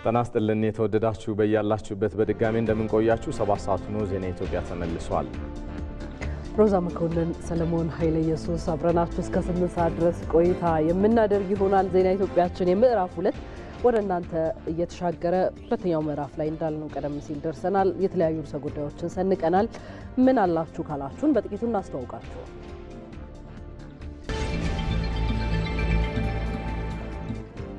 ጤና ይስጥልን የተወደዳችሁ በያላችሁበት በድጋሚ እንደምንቆያችሁ 7 ሰዓት ነው። ዜና ኢትዮጵያ ተመልሷል። ሮዛ መኮንን፣ ሰለሞን ኃይለ ኢየሱስ አብረናችሁ እስከ 8 ሰዓት ድረስ ቆይታ የምናደርግ ይሆናል። ዜና ኢትዮጵያችን የምዕራፍ 2 ወደ እናንተ እየተሻገረ ሁለተኛው ምዕራፍ ላይ እንዳልነው ቀደም ሲል ደርሰናል። የተለያዩ ርዕሰ ጉዳዮችን ሰንቀናል። ምን አላችሁ ካላችሁን በጥቂቱ እናስተዋውቃችሁ።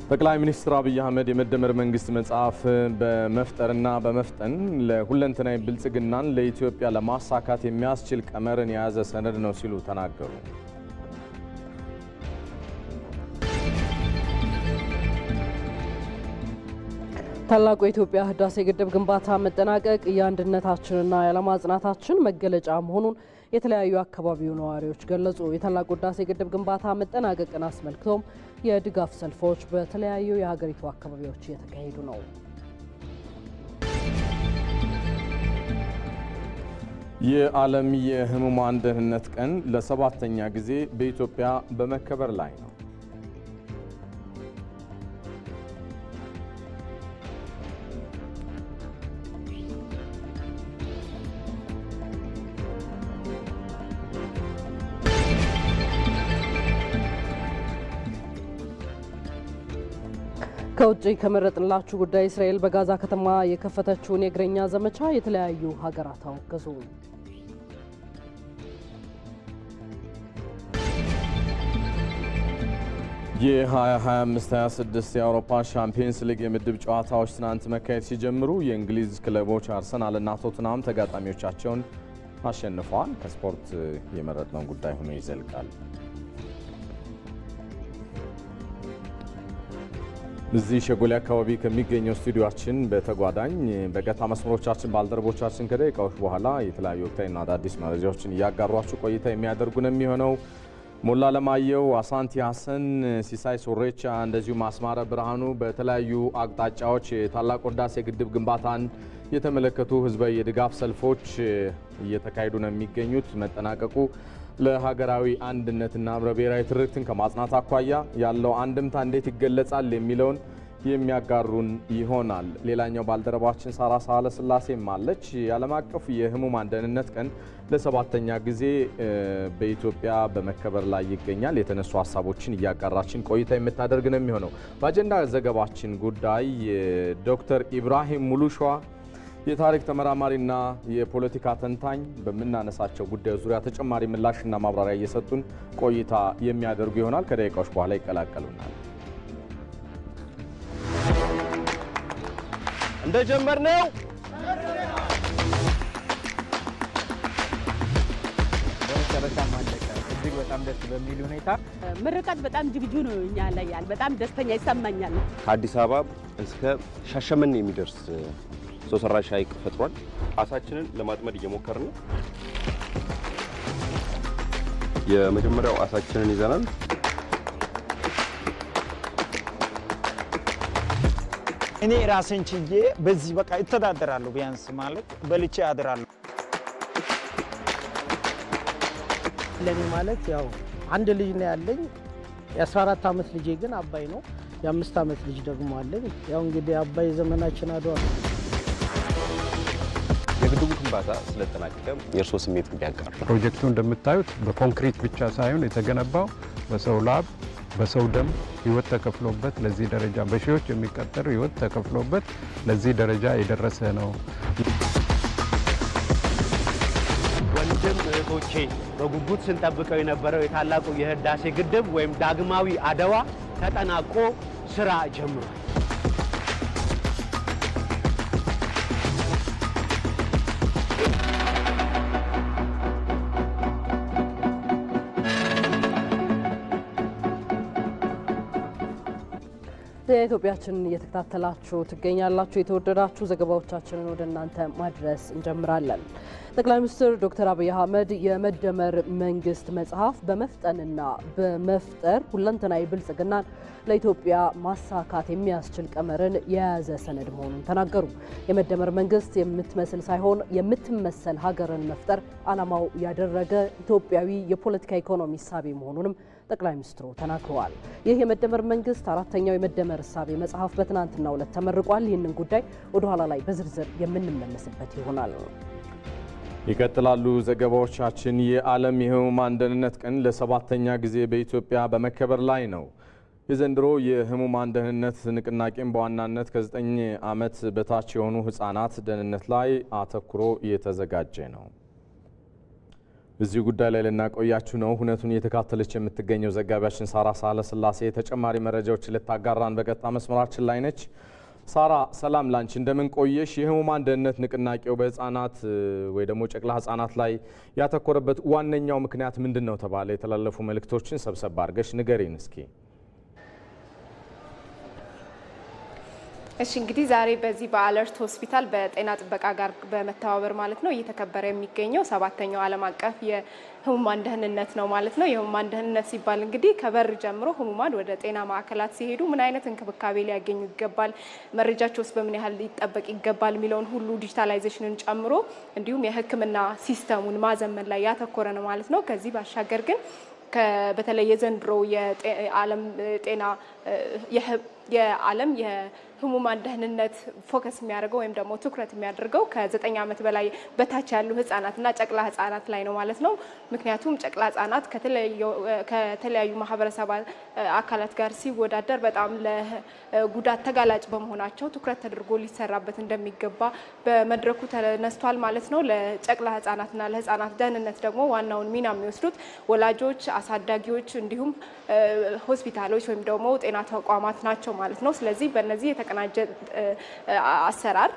ጠቅላይ ሚኒስትር አብይ አህመድ የመደመር መንግስት መጽሐፍ በመፍጠርና በመፍጠን ለሁለንተናዊ ብልጽግናን ለኢትዮጵያ ለማሳካት የሚያስችል ቀመርን የያዘ ሰነድ ነው ሲሉ ተናገሩ። ታላቁ የኢትዮጵያ ህዳሴ ግድብ ግንባታ መጠናቀቅ የአንድነታችንና የዓላማ ጽናታችን መገለጫ መሆኑን የተለያዩ አካባቢው ነዋሪዎች ገለጹ። የታላቁ ህዳሴ ግድብ ግንባታ መጠናቀቅን አስመልክቶም የድጋፍ ሰልፎች በተለያዩ የሀገሪቱ አካባቢዎች እየተካሄዱ ነው። የዓለም የህሙማን ደህንነት ቀን ለ7ኛ ጊዜ በኢትዮጵያ በመከበር ላይ ነው። ከውጭ ከመረጥንላችሁ ጉዳይ እስራኤል በጋዛ ከተማ የከፈተችውን የእግረኛ ዘመቻ የተለያዩ ሀገራት አወገዙ። የ2025-26 የአውሮፓ ሻምፒየንስ ሊግ የምድብ ጨዋታዎች ትናንት መካሄድ ሲጀምሩ የእንግሊዝ ክለቦች አርሰናልና ቶትናም ተጋጣሚዎቻቸውን አሸንፈዋል። ከስፖርት የመረጥነው ጉዳይ ሆኖ ይዘልቃል። እዚህ ሸጎሌ አካባቢ ከሚገኘው ስቱዲዮአችን በተጓዳኝ በቀጥታ መስመሮቻችን ባልደረቦቻችን ከደቂቃዎች በኋላ የተለያዩ ወቅታዊና አዳዲስ መረጃዎችን እያጋሯችሁ ቆይታ የሚያደርጉ ነው የሚሆነው። ሞላ ለማየው፣ አሳንቲ ሀሰን፣ ሲሳይ ሶሬቻ እንደዚሁም አስማረ ብርሃኑ በተለያዩ አቅጣጫዎች የታላቁ ህዳሴ ግድብ ግንባታን የተመለከቱ ህዝባዊ የድጋፍ ሰልፎች እየተካሄዱ ነው የሚገኙት። መጠናቀቁ ለሀገራዊ አንድነትና ህብረ ብሔራዊ ትርክትን ከማጽናት አኳያ ያለው አንድምታ እንዴት ይገለጻል የሚለውን የሚያጋሩን ይሆናል። ሌላኛው ባልደረባችን ሳራ ሳለ ስላሴም አለች። የዓለም አቀፍ የህሙማን ደህንነት ቀን ለ7ኛ ጊዜ በኢትዮጵያ በመከበር ላይ ይገኛል። የተነሱ ሀሳቦችን እያጋራችን ቆይታ የምታደርግ ነው የሚሆነው። በአጀንዳ ዘገባችን ጉዳይ ዶክተር ኢብራሂም ሙሉሸዋ የታሪክ ተመራማሪና የፖለቲካ ተንታኝ በምናነሳቸው ጉዳዮች ዙሪያ ተጨማሪ ምላሽና ማብራሪያ እየሰጡን ቆይታ የሚያደርጉ ይሆናል። ከደቂቃዎች በኋላ ይቀላቀሉናል። እንደጀመርነው በመጨረሻ ማለቀ እጅግ በጣም ደስ በሚል ሁኔታ ምርቃት በጣም ዝግጁ ነው። እኛ ላይ ያል በጣም ደስተኛ ይሰማኛል። ከአዲስ አበባ እስከ ሻሸመኔ የሚደርስ ሰው ሰራሽ ሐይቅ ፈጥሯል። አሳችንን ለማጥመድ እየሞከርን ነው። የመጀመሪያው አሳችንን ይዘናል። እኔ ራሴን ችዬ በዚህ በቃ እተዳደራለሁ። ቢያንስ ማለት በልቼ አድራለሁ። ለኔ ማለት ያው አንድ ልጅ ነው ያለኝ። የ14 ዓመት ልጄ ግን አባይ ነው። የ5 ዓመት ልጅ ደግሞ አለኝ። ያው እንግዲህ አባይ ዘመናችን አድዋ ነው። የግድቡ ግንባታ ስለተጠናቀቀ የእርሶ ስሜት ቢያጋሩ። ፕሮጀክቱ እንደምታዩት በኮንክሪት ብቻ ሳይሆን የተገነባው በሰው ላብ በሰው ደም ህይወት ተከፍሎበት ለዚህ ደረጃ በሺዎች የሚቆጠር ህይወት ተከፍሎበት ለዚህ ደረጃ የደረሰ ነው። ወንድም እህቶቼ በጉጉት ስንጠብቀው የነበረው የታላቁ የህዳሴ ግድብ ወይም ዳግማዊ አድዋ ተጠናቆ ስራ ጀምሯል። የኢትዮጵያችንን እየተከታተላችሁ ትገኛላችሁ። የተወደዳችሁ ዘገባዎቻችንን ወደ እናንተ ማድረስ እንጀምራለን። ጠቅላይ ሚኒስትር ዶክተር አብይ አህመድ የመደመር መንግስት መጽሐፍ በመፍጠንና በመፍጠር ሁለንተናዊ ብልጽግናን ለኢትዮጵያ ማሳካት የሚያስችል ቀመርን የያዘ ሰነድ መሆኑን ተናገሩ። የመደመር መንግስት የምትመስል ሳይሆን የምትመሰል ሀገርን መፍጠር ዓላማው ያደረገ ኢትዮጵያዊ የፖለቲካ ኢኮኖሚ ሳቢ መሆኑንም ጠቅላይ ሚኒስትሩ ተናግረዋል። ይህ የመደመር መንግስት አራተኛው የመደመር እሳቤ መጽሐፍ በትናንትናው ዕለት ተመርቋል። ይህንን ጉዳይ ወደ ኋላ ላይ በዝርዝር የምንመለስበት ይሆናል። ይቀጥላሉ ዘገባዎቻችን። የዓለም የህሙማን ደህንነት ቀን ለ7ኛ ጊዜ በኢትዮጵያ በመከበር ላይ ነው። የዘንድሮ የህሙማን ደህንነት ንቅናቄም በዋናነት ከ9 ዓመት በታች የሆኑ ህጻናት ደህንነት ላይ አተኩሮ እየተዘጋጀ ነው። እዚህ ጉዳይ ላይ ልናቆያችሁ ነው። ሁነቱን እየተካተለች የምትገኘው ዘጋቢያችን ሳራ ሳለስላሴ ተጨማሪ መረጃዎችን ልታጋራን በቀጥታ መስመራችን ላይ ነች። ሳራ ሰላም ላንቺ፣ እንደምን ቆየሽ? የህሙማን ደህንነት ንቅናቄው በህፃናት ወይ ደግሞ ጨቅላ ህፃናት ላይ ያተኮረበት ዋነኛው ምክንያት ምንድን ነው ተባለ? የተላለፉ መልእክቶችን ሰብሰብ አድርገሽ ንገሪን እስኪ። እሺ እንግዲህ ዛሬ በዚህ በአለርት ሆስፒታል በጤና ጥበቃ ጋር በመተባበር ማለት ነው እየተከበረ የሚገኘው 7ኛው ዓለም አቀፍ የህሙማን ደህንነት ነው ማለት ነው። የህሙማን ደህንነት ሲባል እንግዲህ ከበር ጀምሮ ህሙማን ወደ ጤና ማዕከላት ሲሄዱ ምን አይነት እንክብካቤ ሊያገኙ ይገባል፣ መረጃቸውስ በምን ያህል ሊጠበቅ ይገባል የሚለውን ሁሉ ዲጂታላይዜሽንን ጨምሮ እንዲሁም የህክምና ሲስተሙን ማዘመን ላይ ያተኮረ ነው ማለት ነው። ከዚህ ባሻገር ግን በተለይ የዘንድሮ የዓለም ጤና የዓለም የህሙማን ደህንነት ፎከስ የሚያደርገው ወይም ደግሞ ትኩረት የሚያደርገው ከ9 ዓመት በላይ በታች ያሉ ህጻናትና ጨቅላ ህጻናት ላይ ነው ማለት ነው። ምክንያቱም ጨቅላ ህጻናት ከተለያዩ ማህበረሰብ አካላት ጋር ሲወዳደር በጣም ለጉዳት ተጋላጭ በመሆናቸው ትኩረት ተደርጎ ሊሰራበት እንደሚገባ በመድረኩ ተነስቷል ማለት ነው። ለጨቅላ ህጻናትና ለህጻናት ደህንነት ደግሞ ዋናውን ሚና የሚወስዱት ወላጆች፣ አሳዳጊዎች እንዲሁም ሆስፒታሎች ወይም ደግሞ ጤና ተቋማት ናቸው ማለት ነው። ስለዚህ በእነዚህ የተቀናጀ አሰራር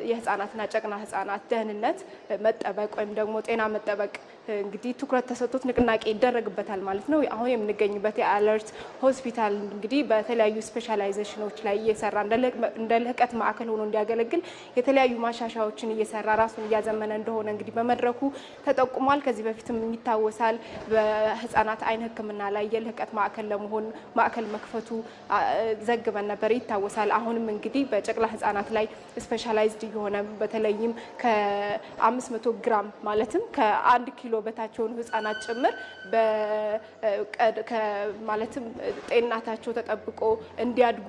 የህፃናትና ጨቅላ ህፃናት ደህንነት መጠበቅ ወይም ደግሞ ጤና መጠበቅ እንግዲህ ትኩረት ተሰጥቶት ንቅናቄ ይደረግበታል ማለት ነው። አሁን የምንገኝበት የአለርት ሆስፒታል እንግዲህ በተለያዩ ስፔሻላይዜሽኖች ላይ እየሰራ እንደ ልህቀት ማዕከል ሆኖ እንዲያገለግል የተለያዩ ማሻሻያዎችን እየሰራ ራሱን እያዘመነ እንደሆነ እንግዲህ በመድረኩ ተጠቁሟል። ከዚህ በፊትም ይታወሳል በህፃናት አይን ህክምና ላይ የልህቀት ማዕከል ለመሆን ማዕከል መክፈቱ ዘግበን ነበር ይታወሳል። አሁንም እንግዲህ በጨቅላ ህፃናት ላይ ስፔሻላይዝድ የሆነ በተለይም ከ500 ግራም ማለትም ከ1 ኪሎ በታች የሆኑ ህጻናት ጭምር ማለትም ጤንነታቸው ተጠብቆ እንዲያድጉ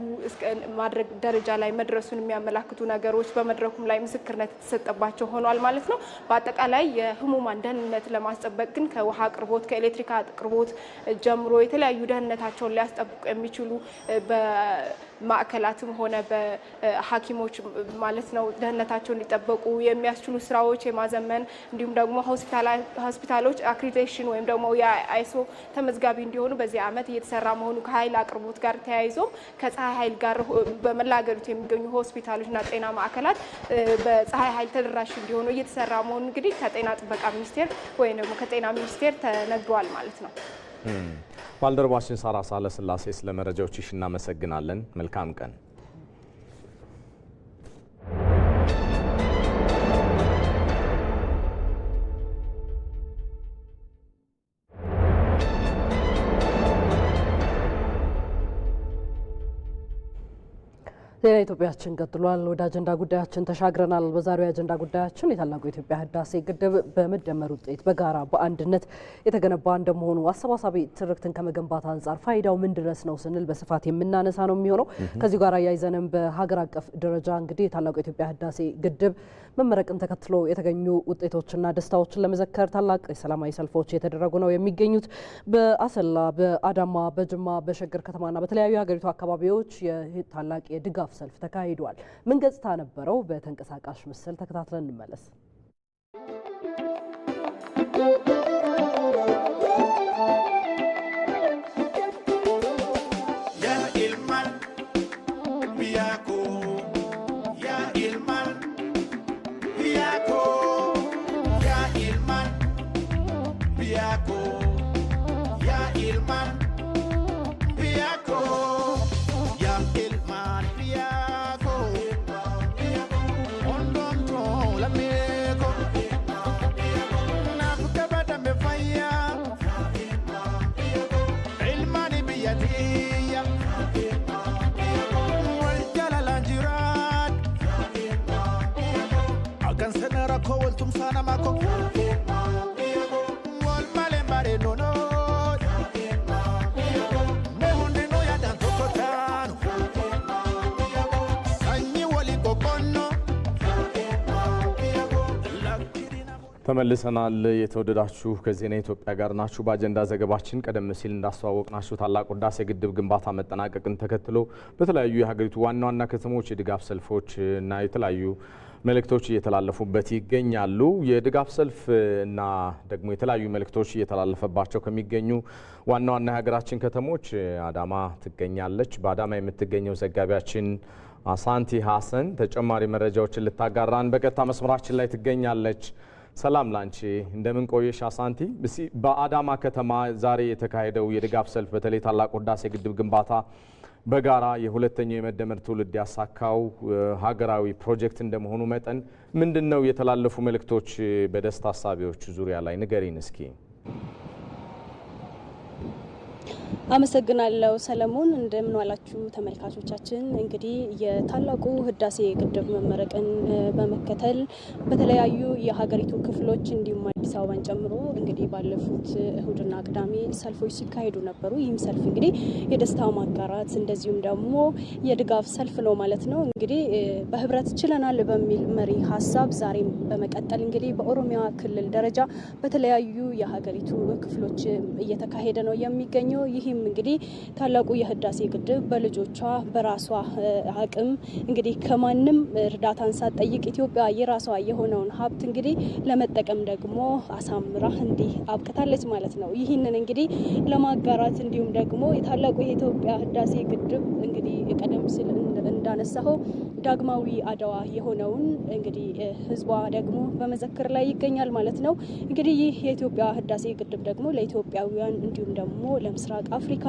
ማድረግ ደረጃ ላይ መድረሱን የሚያመላክቱ ነገሮች በመድረኩም ላይ ምስክርነት የተሰጠባቸው ሆኗል ማለት ነው። በአጠቃላይ የህሙማን ደህንነት ለማስጠበቅ ግን ከውሃ አቅርቦት ከኤሌክትሪክ አቅርቦት ጀምሮ የተለያዩ ደህንነታቸውን ሊያስጠብቁ የሚችሉ በማዕከላትም ሆነ በሐኪሞች ማለት ነው ደህንነታቸውን እንዲጠበቁ የሚያስችሉ ስራዎች የማዘመን እንዲሁም ደግሞ ሆስፒታሎች አክሪዲቴሽን ወይም ደግሞ የአይሶ ተመዝጋቢ እንዲሆኑ በዚህ ዓመት እየተሰራ መሆኑ ከኃይል አቅርቦት ጋር ተያይዞ ከፀሐይ ኃይል ጋር በመላ ሀገሪቱ የሚገኙ ሆስፒታሎችና ጤና ማዕከላት በፀሐይ ኃይል ተደራሽ እንዲሆኑ እየተሰራ መሆኑ እንግዲህ ከጤና ጥበቃ ሚኒስቴር ወይም ደግሞ ከጤና ሚኒስቴር ተነግሯል ማለት ነው። ባልደረባችን ሳራ ሳለስላሴ ስለ መረጃዎችሽ እናመሰግናለን። መልካም ቀን። ዜና ኢትዮጵያችን ቀጥሏል። ወደ አጀንዳ ጉዳያችን ተሻግረናል። በዛሬው አጀንዳ ጉዳያችን የታላቁ የኢትዮጵያ ህዳሴ ግድብ በመደመር ውጤት በጋራ በአንድነት የተገነባ እንደመሆኑ አሰባሳቢ ትርክትን ከመገንባት አንጻር ፋይዳው ምን ድረስ ነው ስንል በስፋት የምናነሳ ነው የሚሆነው። ከዚህ ጋር አያይዘንም በሀገር አቀፍ ደረጃ እንግዲህ የታላቁ የኢትዮጵያ ህዳሴ ግድብ መመረቅን ተከትሎ የተገኙ ውጤቶችና ደስታዎችን ለመዘከር ታላቅ ሰላማዊ ሰልፎች የተደረጉ ነው የሚገኙት። በአሰላ፣ በአዳማ፣ በጅማ፣ በሸገር ከተማና በተለያዩ የሀገሪቱ አካባቢዎች ታላቅ የድጋፍ ሰልፍ ተካሂዷል። ምን ገጽታ ነበረው? በተንቀሳቃሽ ምስል ተከታትለን እንመለስ። ተመልሰናል። የተወደዳችሁ ከዜና ኢትዮጵያ ጋር ናችሁ። በአጀንዳ ዘገባችን ቀደም ሲል እንዳስተዋወቅናችሁ ታላቁ ህዳሴ ግድብ ግንባታ መጠናቀቅን ተከትሎ በተለያዩ የሀገሪቱ ዋና ዋና ከተሞች የድጋፍ ሰልፎች እና የተለያዩ መልእክቶች እየተላለፉበት ይገኛሉ። የድጋፍ ሰልፍ እና ደግሞ የተለያዩ መልእክቶች እየተላለፈባቸው ከሚገኙ ዋና ዋና የሀገራችን ከተሞች አዳማ ትገኛለች። በአዳማ የምትገኘው ዘጋቢያችን አሳንቲ ሀሰን ተጨማሪ መረጃዎችን ልታጋራን በቀጥታ መስመራችን ላይ ትገኛለች። ሰላም ላንቺ፣ እንደምን ቆየሽ አሳንቲ? በአዳማ ከተማ ዛሬ የተካሄደው የድጋፍ ሰልፍ በተለይ ታላቁ ህዳሴ ግድብ ግንባታ በጋራ የሁለተኛው የመደመር ትውልድ ያሳካው ሀገራዊ ፕሮጀክት እንደመሆኑ መጠን ምንድነው የተላለፉ መልእክቶች በደስታ ሀሳቢዎች ዙሪያ ላይ ንገሪን እስኪ። አመሰግናለሁ ሰለሞን። እንደምን ዋላችሁ ተመልካቾቻችን። እንግዲህ የታላቁ ህዳሴ ግድብ መመረቅን በመከተል በተለያዩ የሀገሪቱ ክፍሎች እንዲሁም አዲስ አበባን ጨምሮ እንግዲህ ባለፉት እሁድና ቅዳሜ ሰልፎች ሲካሄዱ ነበሩ። ይህም ሰልፍ እንግዲህ የደስታ ማጋራት እንደዚሁም ደግሞ የድጋፍ ሰልፍ ነው ማለት ነው። እንግዲህ በህብረት ችለናል በሚል መሪ ሀሳብ ዛሬም በመቀጠል እንግዲህ በኦሮሚያ ክልል ደረጃ በተለያዩ የሀገሪቱ ክፍሎች እየተካሄደ ነው የሚገኘው። ይህም እንግዲህ ታላቁ የህዳሴ ግድብ በልጆቿ በራሷ አቅም እንግዲህ ከማንም እርዳታን ሳትጠይቅ ኢትዮጵያ የራሷ የሆነውን ሀብት እንግዲህ ለመጠቀም ደግሞ አሳምራ እንዲህ አብቅታለች ማለት ነው። ይህንን እንግዲህ ለማጋራት እንዲሁም ደግሞ የታላቁ የኢትዮጵያ ህዳሴ ግድብ እንግዲህ ቀደም ሲል እንዳነሳው ዳግማዊ አድዋ የሆነውን እንግዲህ ህዝቧ ደግሞ በመዘክር ላይ ይገኛል ማለት ነው። እንግዲህ ይህ የኢትዮጵያ ህዳሴ ግድብ ደግሞ ለኢትዮጵያውያን እንዲሁም ደግሞ ለምስራቅ አፍሪካ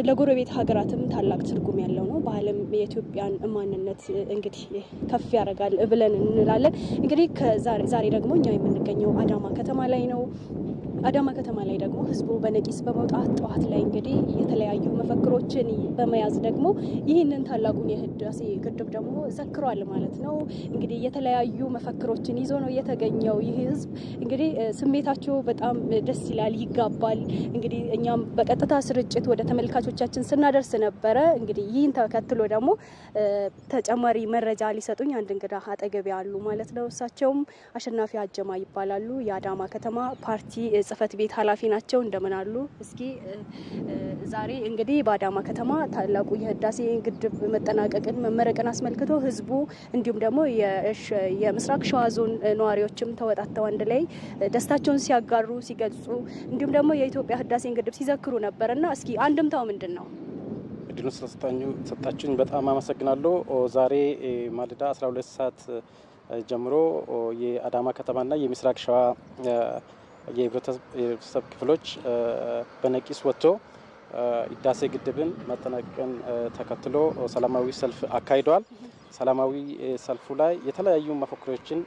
ለጎረቤት ሀገራትም ታላቅ ትርጉም ያለው ነው። በዓለም የኢትዮጵያን ማንነት እንግዲህ ከፍ ያደርጋል ብለን እንላለን። እንግዲህ ዛሬ ደግሞ እኛ የምንገኘው አዳማ ከተማ ላይ ነው። አዳማ ከተማ ላይ ደግሞ ህዝቡ በነቂስ በመውጣት ጠዋት ላይ እንግዲህ የተለያዩ መፈክሮችን በመያዝ ደግሞ ይህንን ታላቁን የህዳሴ ግድብ ደግሞ ዘክሯል ማለት ነው። እንግዲህ የተለያዩ መፈክሮችን ይዞ ነው የተገኘው። ይህ ህዝብ እንግዲህ ስሜታቸው በጣም ደስ ይላል፣ ይጋባል። እንግዲህ እኛም በቀጥታ ስርጭት ወደ ተመልካቾቻችን ስናደርስ ነበረ። እንግዲህ ይህን ተከትሎ ደግሞ ተጨማሪ መረጃ ሊሰጡኝ አንድ እንግዳ አጠገብ ያሉ ማለት ነው። እሳቸውም አሸናፊ አጀማ ይባላሉ። የአዳማ ከተማ ፓርቲ ጽህፈት ቤት ኃላፊ ናቸው። እንደምን አሉ? እስኪ ዛሬ እንግዲህ በአዳማ ከተማ ታላቁ የህዳሴ ግድብ መጠናቀቅን መመረቅን አስመልክቶ ህዝቡ እንዲሁም ደግሞ የምስራቅ ሸዋ ዞን ነዋሪዎችም ተወጣጥተው አንድ ላይ ደስታቸውን ሲያጋሩ ሲገልጹ እንዲሁም ደግሞ የኢትዮጵያ ህዳሴን ግድብ ሲዘክሩ ነበርና እስኪ አንድምታው ምንድን ነው? እድሉን ስለሰጣችሁኝ በጣም አመሰግናለሁ። ዛሬ ማለዳ 12 ሰዓት ጀምሮ የአዳማ ከተማና የምስራቅ ሸዋ የህብረተሰብ ክፍሎች በነቂስ ወጥቶ ህዳሴ ግድብን መጠናቀቅን ተከትሎ ሰላማዊ ሰልፍ አካሂደዋል። ሰላማዊ ሰልፉ ላይ የተለያዩ መፈክሮችን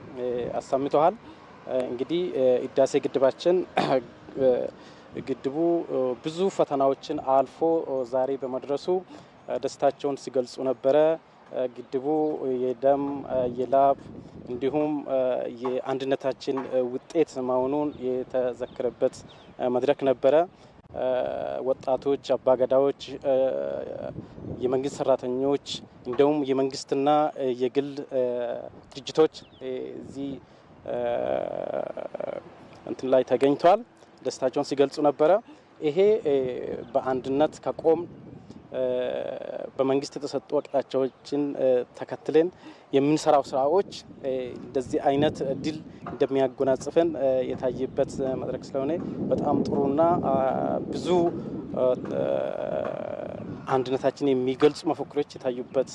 አሰምተዋል። እንግዲህ ህዳሴ ግድባችን ግድቡ ብዙ ፈተናዎችን አልፎ ዛሬ በመድረሱ ደስታቸውን ሲገልጹ ነበረ። ግድቡ የደም የላብ እንዲሁም የአንድነታችን ውጤት መሆኑን የተዘከረበት መድረክ ነበረ። ወጣቶች፣ አባገዳዎች፣ የመንግስት ሰራተኞች እንዲሁም የመንግስትና የግል ድርጅቶች እዚህ እንትን ላይ ተገኝተዋል። ደስታቸውን ሲገልጹ ነበረ። ይሄ በአንድነት ከቆም በመንግስት የተሰጡ አቅጣጫዎችን ተከትለን የምንሰራው ስራዎች እንደዚህ አይነት ድል እንደሚያጎናጽፈን የታየበት መድረክ ስለሆነ በጣም ጥሩና ብዙ አንድነታችን የሚገልጹ መፈክሮች የታዩበት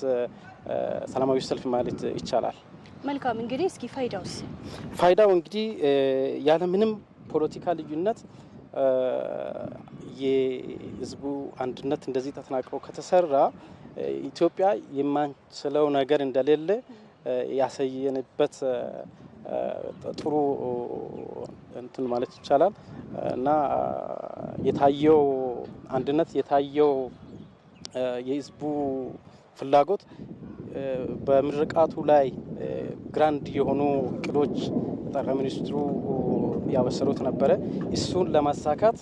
ሰላማዊ ሰልፍ ማለት ይቻላል። መልካም። እንግዲህ እስኪ ፋይዳው እንግዲህ ያለምንም ፖለቲካ ልዩነት የህዝቡ አንድነት እንደዚህ ተጠናክሮ ከተሰራ ኢትዮጵያ የማንችለው ነገር እንደሌለ ያሳየንበት ጥሩ እንትን ማለት ይቻላል እና የታየው አንድነት የታየው የህዝቡ ፍላጎት በምርቃቱ ላይ ግራንድ የሆኑ እቅዶች ጠቅላይ ሚኒስትሩ ያበሰሩት ነበረ። እሱን ለማሳካት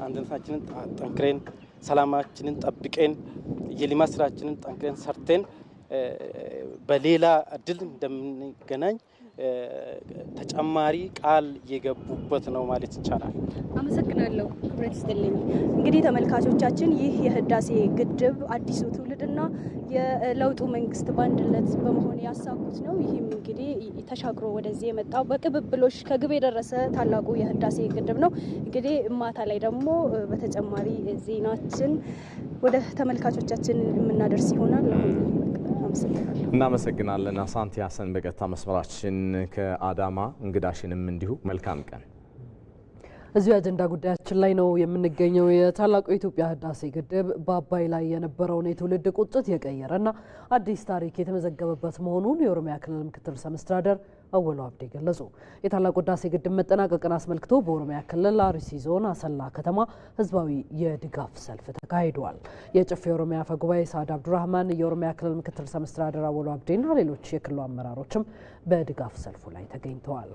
አንድነታችንን ጠንክረን ሰላማችንን ጠብቀን የልማት ስራችንን ጠንክረን ሰርተን በሌላ እድል እንደምንገናኝ ተጨማሪ ቃል የገቡበት ነው ማለት ይቻላል። አመሰግናለሁ። ክብረት ይስጥልኝ። እንግዲህ ተመልካቾቻችን ይህ የህዳሴ ግድብ አዲሱ ትውልድና የለውጡ መንግስት በአንድነት በመሆን ያሳኩት ነው። ይህም እንግዲህ ተሻግሮ ወደዚህ የመጣው በቅብብሎሽ ከግብ የደረሰ ታላቁ የህዳሴ ግድብ ነው። እንግዲህ ማታ ላይ ደግሞ በተጨማሪ ዜናችን ወደ ተመልካቾቻችን የምናደርስ ይሆናል። እናመሰግናለን። አሳንቲ ሀሰን በቀጥታ መስመራችን ከአዳማ፣ እንግዳሽንም እንዲሁ መልካም ቀን። እዚሁ አጀንዳ ጉዳያችን ላይ ነው የምንገኘው። የታላቁ የኢትዮጵያ ህዳሴ ግድብ በአባይ ላይ የነበረውን የትውልድ ቁጭት የቀየረና አዲስ ታሪክ የተመዘገበበት መሆኑን የኦሮሚያ ክልል ምክትል ርዕሰ መስተዳድር አወሉ አብዲ ገለጹ። የታላቁ ህዳሴ ግድብ መጠናቀቅን አስመልክቶ በኦሮሚያ ክልል አርሲ ዞን አሰላ ከተማ ህዝባዊ የድጋፍ ሰልፍ ተካሂዷል። የጨፌ የኦሮሚያ አፈ ጉባኤ ሳዕድ አብዱራህማን፣ የኦሮሚያ ክልል ምክትል ርዕሰ መስተዳድር አወሉ አብዲና ሌሎች የክልሉ አመራሮችም በድጋፍ ሰልፉ ላይ ተገኝተዋል።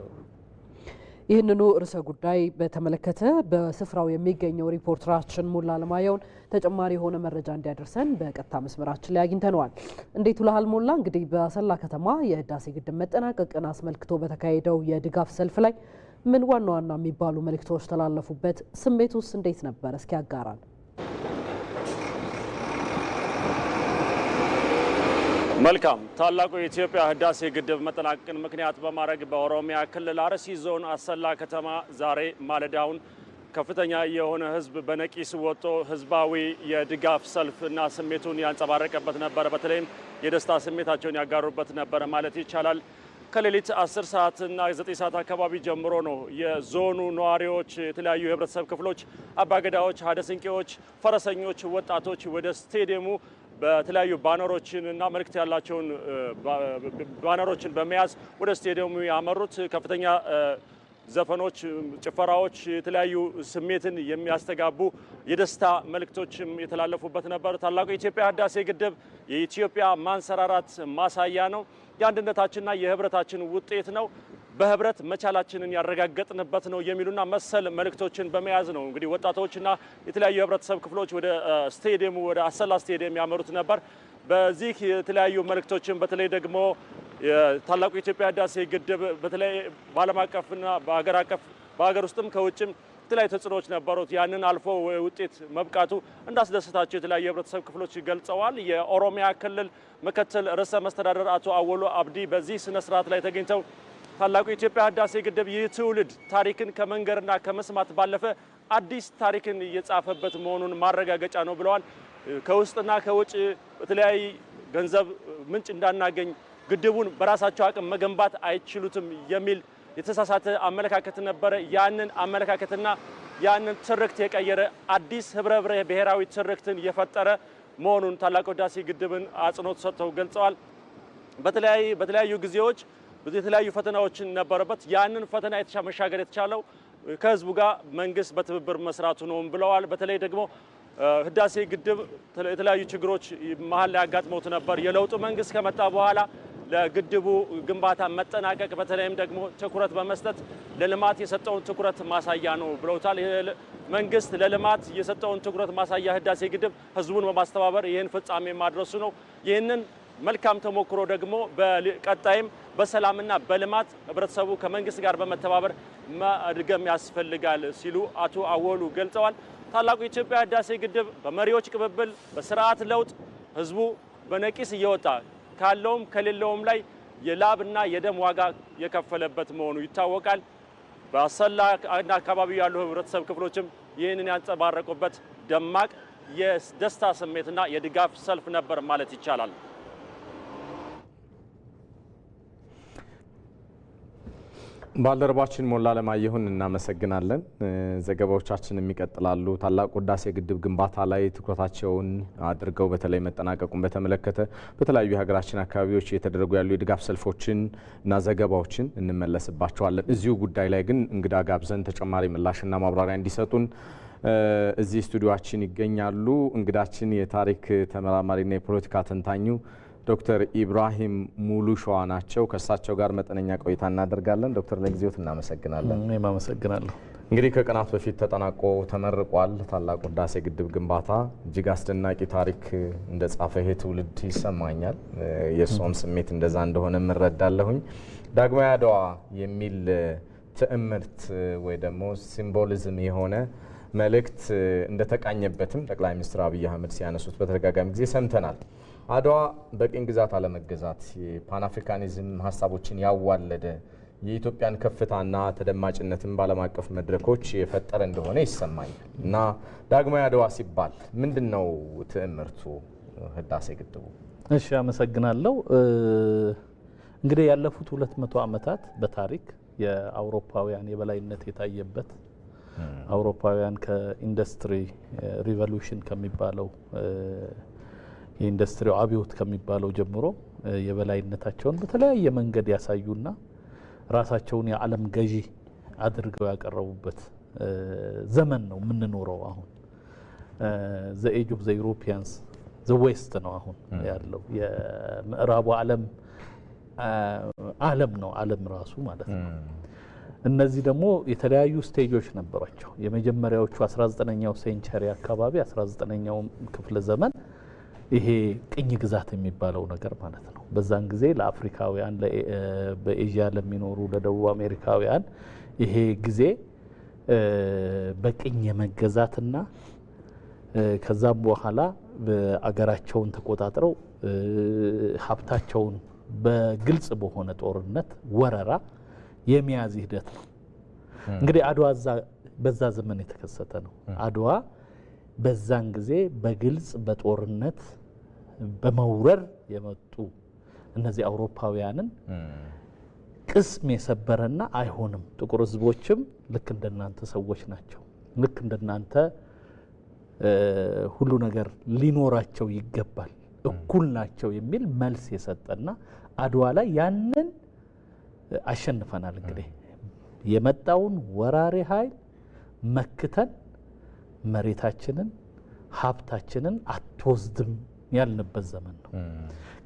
ይህንኑ ርዕሰ ጉዳይ በተመለከተ በስፍራው የሚገኘው ሪፖርተራችን ሙላ አለማየሁን ተጨማሪ የሆነ መረጃ እንዲያደርሰን በቀጥታ መስመራችን ላይ አግኝተነዋል። እንዴት ውለሃል ሙላ? እንግዲህ በአሰላ ከተማ የህዳሴ ግድብ መጠናቀቅን አስመልክቶ በተካሄደው የድጋፍ ሰልፍ ላይ ምን ዋና ዋና የሚባሉ መልእክቶች ተላለፉበት? ስሜቱስ እንዴት ነበር? እስኪ ያጋራል። መልካም። ታላቁ የኢትዮጵያ ህዳሴ ግድብ መጠናቀቅን ምክንያት በማድረግ በኦሮሚያ ክልል አርሲ ዞን አሰላ ከተማ ዛሬ ማለዳውን ከፍተኛ የሆነ ህዝብ በነቂስ ወጥቶ ህዝባዊ የድጋፍ ሰልፍና ስሜቱን ያንጸባረቀበት ነበር። በተለይም የደስታ ስሜታቸውን ያጋሩበት ነበር ማለት ይቻላል። ከሌሊት 10 ሰዓትና 9 ሰዓት አካባቢ ጀምሮ ነው የዞኑ ነዋሪዎች፣ የተለያዩ የህብረተሰብ ክፍሎች፣ አባገዳዎች፣ ሀደ ስንቄዎች፣ ፈረሰኞች፣ ወጣቶች ወደ ስቴዲየሙ በተለያዩ ባነሮችን እና መልእክት ያላቸውን ባነሮችን በመያዝ ወደ ስቴዲየሙ ያመሩት። ከፍተኛ ዘፈኖች፣ ጭፈራዎች፣ የተለያዩ ስሜትን የሚያስተጋቡ የደስታ መልእክቶችም የተላለፉበት ነበር። ታላቁ የኢትዮጵያ ህዳሴ ግድብ የኢትዮጵያ ማንሰራራት ማሳያ ነው። የአንድነታችንና የህብረታችን ውጤት ነው። በህብረት መቻላችንን ያረጋገጥንበት ነው የሚሉና መሰል መልእክቶችን በመያዝ ነው እንግዲህ ወጣቶችና የተለያዩ የህብረተሰብ ክፍሎች ወደ ስቴዲየሙ ወደ አሰላ ስቴዲየም ያመሩት ነበር። በዚህ የተለያዩ መልእክቶችን በተለይ ደግሞ የታላቁ የኢትዮጵያ ህዳሴ ግድብ በተለይ በዓለም አቀፍና በሀገር አቀፍ በሀገር ውስጥም ከውጭም የተለያዩ ተጽዕኖዎች ነበሩት። ያንን አልፎ ውጤት መብቃቱ እንዳስደሰታቸው የተለያዩ የህብረተሰብ ክፍሎች ገልጸዋል። የኦሮሚያ ክልል ምክትል ርዕሰ መስተዳድር አቶ አወሉ አብዲ በዚህ ስነ ስርዓት ላይ ተገኝተው ታላቁ የኢትዮጵያ ህዳሴ ግድብ ይህ ትውልድ ታሪክን ከመንገርና ከመስማት ባለፈ አዲስ ታሪክን እየጻፈበት መሆኑን ማረጋገጫ ነው ብለዋል። ከውስጥና ከውጭ በተለያየ ገንዘብ ምንጭ እንዳናገኝ ግድቡን በራሳቸው አቅም መገንባት አይችሉትም የሚል የተሳሳተ አመለካከት ነበረ። ያንን አመለካከትና ያንን ትርክት የቀየረ አዲስ ህብረ ብሔራዊ ትርክትን የፈጠረ መሆኑን ታላቁ ህዳሴ ግድብን አጽንኦት ሰጥተው ገልጸዋል። በተለያዩ ጊዜዎች የተለያዩ ፈተናዎችን ነበረበት። ያንን ፈተና መሻገር የተቻለው ከህዝቡ ጋር መንግስት በትብብር መስራቱ ነው ብለዋል። በተለይ ደግሞ ህዳሴ ግድብ የተለያዩ ችግሮች መሀል ላይ ያጋጥመውት ነበር። የለውጡ መንግስት ከመጣ በኋላ ለግድቡ ግንባታ መጠናቀቅ በተለይም ደግሞ ትኩረት በመስጠት ለልማት የሰጠውን ትኩረት ማሳያ ነው ብለውታል። መንግስት ለልማት የሰጠውን ትኩረት ማሳያ ህዳሴ ግድብ ህዝቡን በማስተባበር ይህን ፍጻሜ ማድረሱ ነው። ይህንን መልካም ተሞክሮ ደግሞ በቀጣይም በሰላምና በልማት ህብረተሰቡ ከመንግስት ጋር በመተባበር ማድገም ያስፈልጋል ሲሉ አቶ አወሉ ገልጸዋል። ታላቁ የኢትዮጵያ ህዳሴ ግድብ በመሪዎች ቅብብል፣ በስርዓት ለውጥ ህዝቡ በነቂስ እየወጣ ካለውም ከሌለውም ላይ የላብና የደም ዋጋ የከፈለበት መሆኑ ይታወቃል። በአሰላ አካባቢ ያሉ ህብረተሰብ ክፍሎችም ይህንን ያንጸባረቁበት ደማቅ የደስታ ስሜትና የድጋፍ ሰልፍ ነበር ማለት ይቻላል። ባልደረባችን ሞላ አለማየሁን እናመሰግናለን። ዘገባዎቻችን የሚቀጥላሉ። ታላቁ ህዳሴ ግድብ ግንባታ ላይ ትኩረታቸውን አድርገው በተለይ መጠናቀቁን በተመለከተ በተለያዩ የሀገራችን አካባቢዎች እየተደረጉ ያሉ የድጋፍ ሰልፎችን እና ዘገባዎችን እንመለስባቸዋለን። እዚሁ ጉዳይ ላይ ግን እንግዳ ጋብዘን ተጨማሪ ምላሽና ማብራሪያ እንዲሰጡን እዚህ ስቱዲዮአችን ይገኛሉ። እንግዳችን የታሪክ ተመራማሪና የፖለቲካ ተንታኙ ዶክተር ኢብራሂም ሙሉሸዋ ናቸው። ከእሳቸው ጋር መጠነኛ ቆይታ እናደርጋለን። ዶክተር ለጊዜዎት እናመሰግናለን። እኔም አመሰግናለሁ። እንግዲህ ከቀናት በፊት ተጠናቆ ተመርቋል። ታላቁ ህዳሴ ግድብ ግንባታ እጅግ አስደናቂ ታሪክ እንደጻፈ ይሄ ትውልድ ይሰማኛል። የእሷም ስሜት እንደዛ እንደሆነ እረዳለሁኝ። ዳግማዊ አድዋ የሚል ትዕምርት ወይ ደግሞ ሲምቦሊዝም የሆነ መልእክት እንደተቃኘበትም ጠቅላይ ሚኒስትር አብይ አህመድ ሲያነሱት በተደጋጋሚ ጊዜ ሰምተናል። አድዋ በቅኝ ግዛት አለመገዛት የፓን አፍሪካኒዝም ሀሳቦችን ያዋለደ የኢትዮጵያን ከፍታና ተደማጭነትን ባለም አቀፍ መድረኮች የፈጠረ እንደሆነ ይሰማኛል እና ዳግማዊ አድዋ ሲባል ምንድነው ትዕምርቱ ህዳሴ ግድቡ? እሺ አመሰግናለሁ። እንግዲህ ያለፉት 200 ዓመታት በታሪክ የአውሮፓውያን የበላይነት የታየበት አውሮፓውያን ከኢንዱስትሪ ሪቮሉሽን ከሚባለው የኢንዱስትሪው አብዮት ከሚባለው ጀምሮ የበላይነታቸውን በተለያየ መንገድ ያሳዩና ራሳቸውን የዓለም ገዢ አድርገው ያቀረቡበት ዘመን ነው የምንኖረው። አሁን ዘ ኤጅ ኦፍ ዘ ዩሮፒያንስ ዘ ዌስት ነው አሁን ያለው የምዕራቡ ዓለም ነው ዓለም ራሱ ማለት ነው። እነዚህ ደግሞ የተለያዩ ስቴጆች ነበሯቸው። የመጀመሪያዎቹ 19ኛው ሴንቸሪ አካባቢ 19ኛው ክፍለ ዘመን ይሄ ቅኝ ግዛት የሚባለው ነገር ማለት ነው። በዛን ጊዜ ለአፍሪካውያን በኤዥያ ለሚኖሩ ለደቡብ አሜሪካውያን ይሄ ጊዜ በቅኝ የመገዛትና ከዛም በኋላ አገራቸውን ተቆጣጥረው ሀብታቸውን በግልጽ በሆነ ጦርነት ወረራ የሚያዝ ሂደት ነው። እንግዲህ አድዋ በዛ ዘመን የተከሰተ ነው። አድዋ በዛን ጊዜ በግልጽ በጦርነት በመውረር የመጡ እነዚህ አውሮፓውያንን ቅስም የሰበረና አይሆንም፣ ጥቁር ህዝቦችም ልክ እንደናንተ ሰዎች ናቸው፣ ልክ እንደናንተ ሁሉ ነገር ሊኖራቸው ይገባል፣ እኩል ናቸው የሚል መልስ የሰጠና አድዋ ላይ ያንን አሸንፈናል። እንግዲህ የመጣውን ወራሪ ኃይል መክተን መሬታችንን ሀብታችንን አትወስድም ያልንበት ዘመን ነው።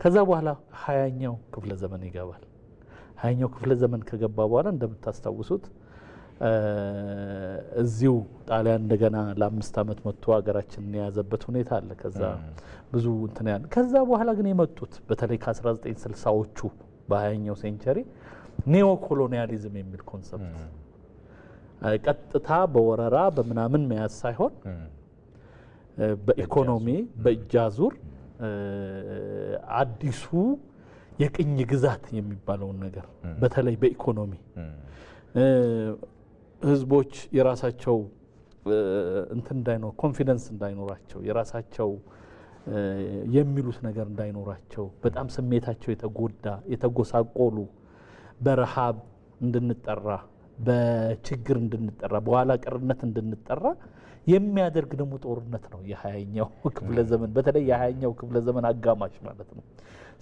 ከዛ በኋላ 20ኛው ክፍለ ዘመን ይገባል። 20ኛው ክፍለ ዘመን ከገባ በኋላ እንደምታስታውሱት እዚሁ ጣሊያን እንደገና ለ5 ዓመት መጥቶ ሀገራችንን የያዘበት ሁኔታ አለ። ከዛ ብዙ እንትን ያለ ከዛ በኋላ ግን የመጡት በተለይ ከ1960ዎቹ በ20ኛው ሴንቸሪ ኒዮ ኮሎኒያሊዝም የሚል ኮንሰፕት ቀጥታ በወረራ በምናምን መያዝ ሳይሆን በኢኮኖሚ በእጃዙር አዲሱ የቅኝ ግዛት የሚባለውን ነገር በተለይ በኢኮኖሚ ህዝቦች የራሳቸው እንትን እንዳይኖር ኮንፊደንስ እንዳይኖራቸው የራሳቸው የሚሉት ነገር እንዳይኖራቸው በጣም ስሜታቸው የተጎዳ የተጎሳቆሉ በረሃብ እንድንጠራ በችግር እንድንጠራ በኋላ ቀርነት እንድንጠራ የሚያደርግ ደግሞ ጦርነት ነው የ20ኛው ክፍለ ዘመን በተለይ የ20ኛው ክፍለ ዘመን አጋማሽ ማለት ነው።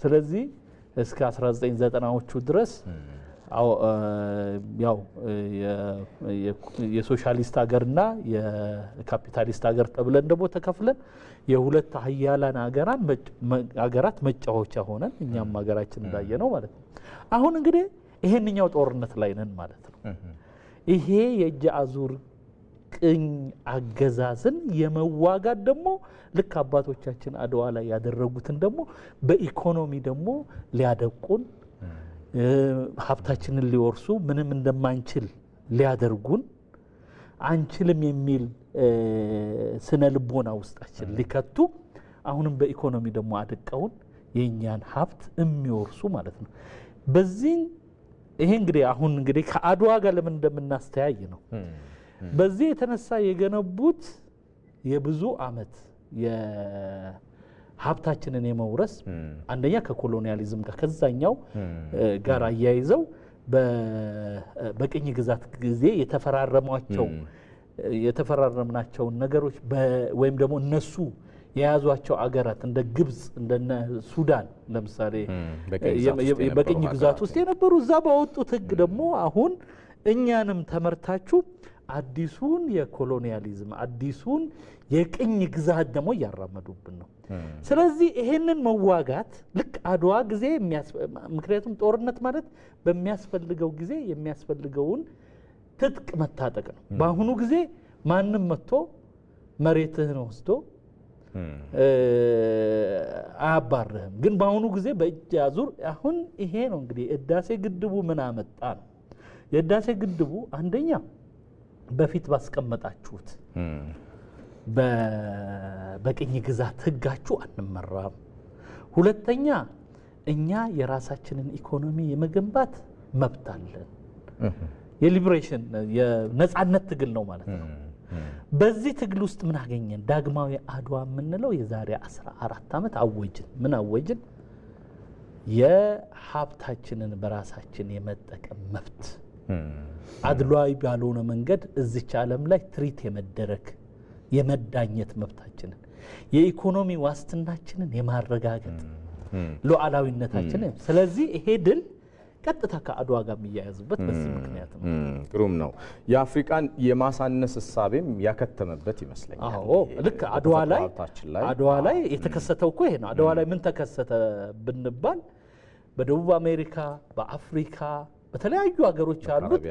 ስለዚህ እስከ 1990ዎቹ ድረስ ያው የሶሻሊስት ሀገርና የካፒታሊስት ሀገር ተብለን ደግሞ ተከፍለን የሁለት ሀያላን ሀገራት መጫወቻ ሆነን እኛም ሀገራችን እንዳየ ነው ማለት ነው። አሁን እንግዲህ ይሄንኛው ጦርነት ላይ ነን ማለት ነው። ይሄ የእጅ አዙር ቅኝ አገዛዝን የመዋጋት ደግሞ ልክ አባቶቻችን አድዋ ላይ ያደረጉትን ደግሞ በኢኮኖሚ ደግሞ ሊያደቁን ሀብታችንን ሊወርሱ ምንም እንደማንችል ሊያደርጉን አንችልም የሚል ስነ ልቦና ውስጣችን ሊከቱ አሁንም በኢኮኖሚ ደግሞ አድቀውን የኛን ሀብት የሚወርሱ ማለት ነው። በዚህ ይሄ እንግዲህ አሁን እንግዲህ ከአድዋ ጋር ለምን እንደምናስተያይ ነው። በዚህ የተነሳ የገነቡት የብዙ አመት ሀብታችንን የመውረስ አንደኛ ከኮሎኒያሊዝም ጋር ከዛኛው ጋር አያይዘው በቅኝ ግዛት ጊዜ የተፈራረምናቸውን ነገሮች ወይም ደግሞ እነሱ የያዟቸው አገራት እንደ ግብጽ እንደነ ሱዳን ለምሳሌ በቅኝ ግዛት ውስጥ የነበሩ እዛ ባወጡት ህግ ደግሞ አሁን እኛንም ተመርታችሁ አዲሱን የኮሎኒያሊዝም አዲሱን የቅኝ ግዛት ደግሞ እያራመዱብን ነው። ስለዚህ ይሄንን መዋጋት ልክ አድዋ ጊዜ ምክንያቱም ጦርነት ማለት በሚያስፈልገው ጊዜ የሚያስፈልገውን ትጥቅ መታጠቅ ነው። በአሁኑ ጊዜ ማንም መጥቶ መሬትህን ወስዶ አያባርህም። ግን በአሁኑ ጊዜ በእጅ አዙር አሁን ይሄ ነው እንግዲህ ህዳሴ ግድቡ ምን አመጣ ነው። የህዳሴ ግድቡ አንደኛ በፊት ባስቀመጣችሁት በቅኝ ግዛት ህጋችሁ አንመራም። ሁለተኛ እኛ የራሳችንን ኢኮኖሚ የመገንባት መብት አለን። የሊበሬሽን የነጻነት ትግል ነው ማለት ነው። በዚህ ትግል ውስጥ ምን አገኘን? ዳግማዊ አድዋ የምንለው የዛሬ 14 ዓመት አወጅን። ምን አወጅን? የሀብታችንን በራሳችን የመጠቀም መብት፣ አድሏዊ ባልሆነ መንገድ እዚች ዓለም ላይ ትሪት የመደረግ የመዳኘት መብታችንን፣ የኢኮኖሚ ዋስትናችንን የማረጋገጥ ሉዓላዊነታችንን። ስለዚህ ይሄ ድል ቀጥታ ከአድዋ ጋር የሚያያዝበት በዚህ ምክንያት ነው። ግሩም ነው። የአፍሪካን የማሳነስ እሳቤም ያከተመበት ይመስለኛል። አዎ ልክ አድዋ ላይ የተከሰተው እኮ ይሄ ነው። አድዋ ላይ ምን ተከሰተ ብንባል በደቡብ አሜሪካ፣ በአፍሪካ በተለያዩ ሀገሮች ያሉት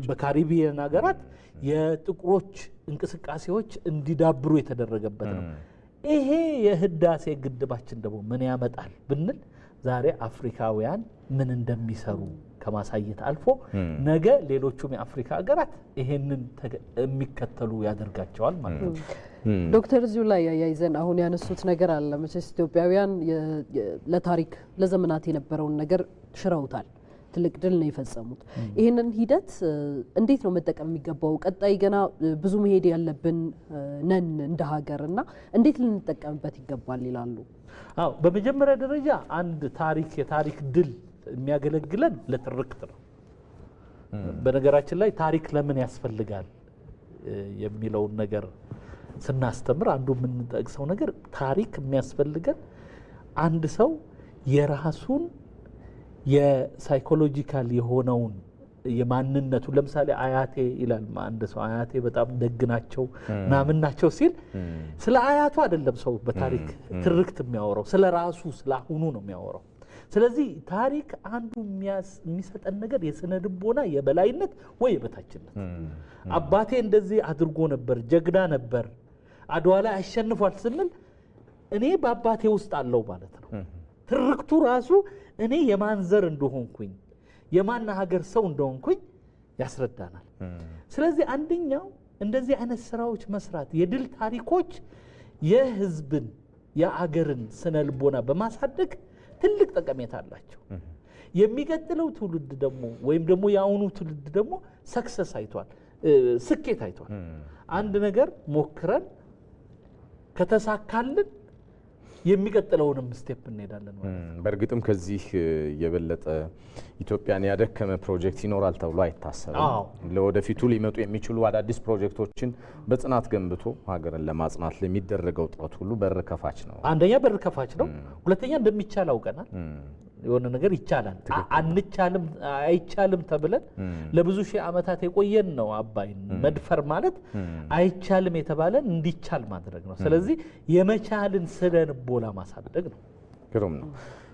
በካሪቢያን ሀገራት የጥቁሮች እንቅስቃሴዎች እንዲዳብሩ የተደረገበት ነው። ይሄ የህዳሴ ግድባችን ደግሞ ምን ያመጣል ብንል ዛሬ አፍሪካውያን ምን እንደሚሰሩ ከማሳየት አልፎ ነገ ሌሎቹም የአፍሪካ ሀገራት ይሄንን የሚከተሉ ያደርጋቸዋል ማለት ነው። ዶክተር እዚሁ ላይ ያያይዘን አሁን ያነሱት ነገር አለ። መቼስ ኢትዮጵያውያን ለታሪክ ለዘመናት የነበረውን ነገር ሽረውታል። ትልቅ ድል ነው የፈጸሙት። ይህንን ሂደት እንዴት ነው መጠቀም የሚገባው? ቀጣይ ገና ብዙ መሄድ ያለብን ነን እንደ ሀገር እና እንዴት ልንጠቀምበት ይገባል ይላሉ? አዎ በመጀመሪያ ደረጃ አንድ የታሪክ ድል የሚያገለግለን ለትርክት ነው። በነገራችን ላይ ታሪክ ለምን ያስፈልጋል የሚለውን ነገር ስናስተምር አንዱ የምንጠቅሰው ነገር ታሪክ የሚያስፈልገን አንድ ሰው የራሱን የሳይኮሎጂካል የሆነውን የማንነቱ ለምሳሌ አያቴ ይላል አንድ ሰው አያቴ በጣም ደግ ናቸው ምናምን ናቸው ሲል ስለ አያቱ አይደለም ሰው በታሪክ ትርክት የሚያወራው ስለ ራሱ ስለ አሁኑ ነው የሚያወራው። ስለዚህ ታሪክ አንዱ የሚሰጠን ነገር የስነ ልቦና የበላይነት ወይ የበታችነት። አባቴ እንደዚህ አድርጎ ነበር፣ ጀግና ነበር፣ አድዋ ላይ አሸንፏል ስንል እኔ በአባቴ ውስጥ አለው ማለት ነው። ትርክቱ ራሱ እኔ የማን ዘር እንደሆንኩኝ የማን ሀገር ሰው እንደሆንኩኝ ያስረዳናል። ስለዚህ አንደኛው እንደዚህ አይነት ስራዎች መስራት የድል ታሪኮች የህዝብን የአገርን ስነ ልቦና በማሳደግ ትልቅ ጠቀሜታ አላቸው። የሚቀጥለው ትውልድ ደግሞ ወይም ደግሞ የአሁኑ ትውልድ ደግሞ ሰክሰስ አይቷል፣ ስኬት አይቷል። አንድ ነገር ሞክረን ከተሳካልን የሚቀጥለውንም ስቴፕ እንሄዳለን ማለት ነው። በእርግጥም ከዚህ የበለጠ ኢትዮጵያን ያደከመ ፕሮጀክት ይኖራል ተብሎ አይታሰብም። ለወደፊቱ ሊመጡ የሚችሉ አዳዲስ ፕሮጀክቶችን በጽናት ገንብቶ ሀገርን ለማጽናት ለሚደረገው ጥረት ሁሉ በር ከፋች ነው። አንደኛ በር ከፋች ነው፣ ሁለተኛ እንደሚቻል አውቀናል። የሆነ ነገር ይቻላል አንቻልም አይቻልም ተብለን ለብዙ ሺህ ዓመታት የቆየን ነው። አባይን መድፈር ማለት አይቻልም የተባለን እንዲቻል ማድረግ ነው። ስለዚህ የመቻልን ስነ ልቦና ማሳደግ ነው። ግሩም ነው።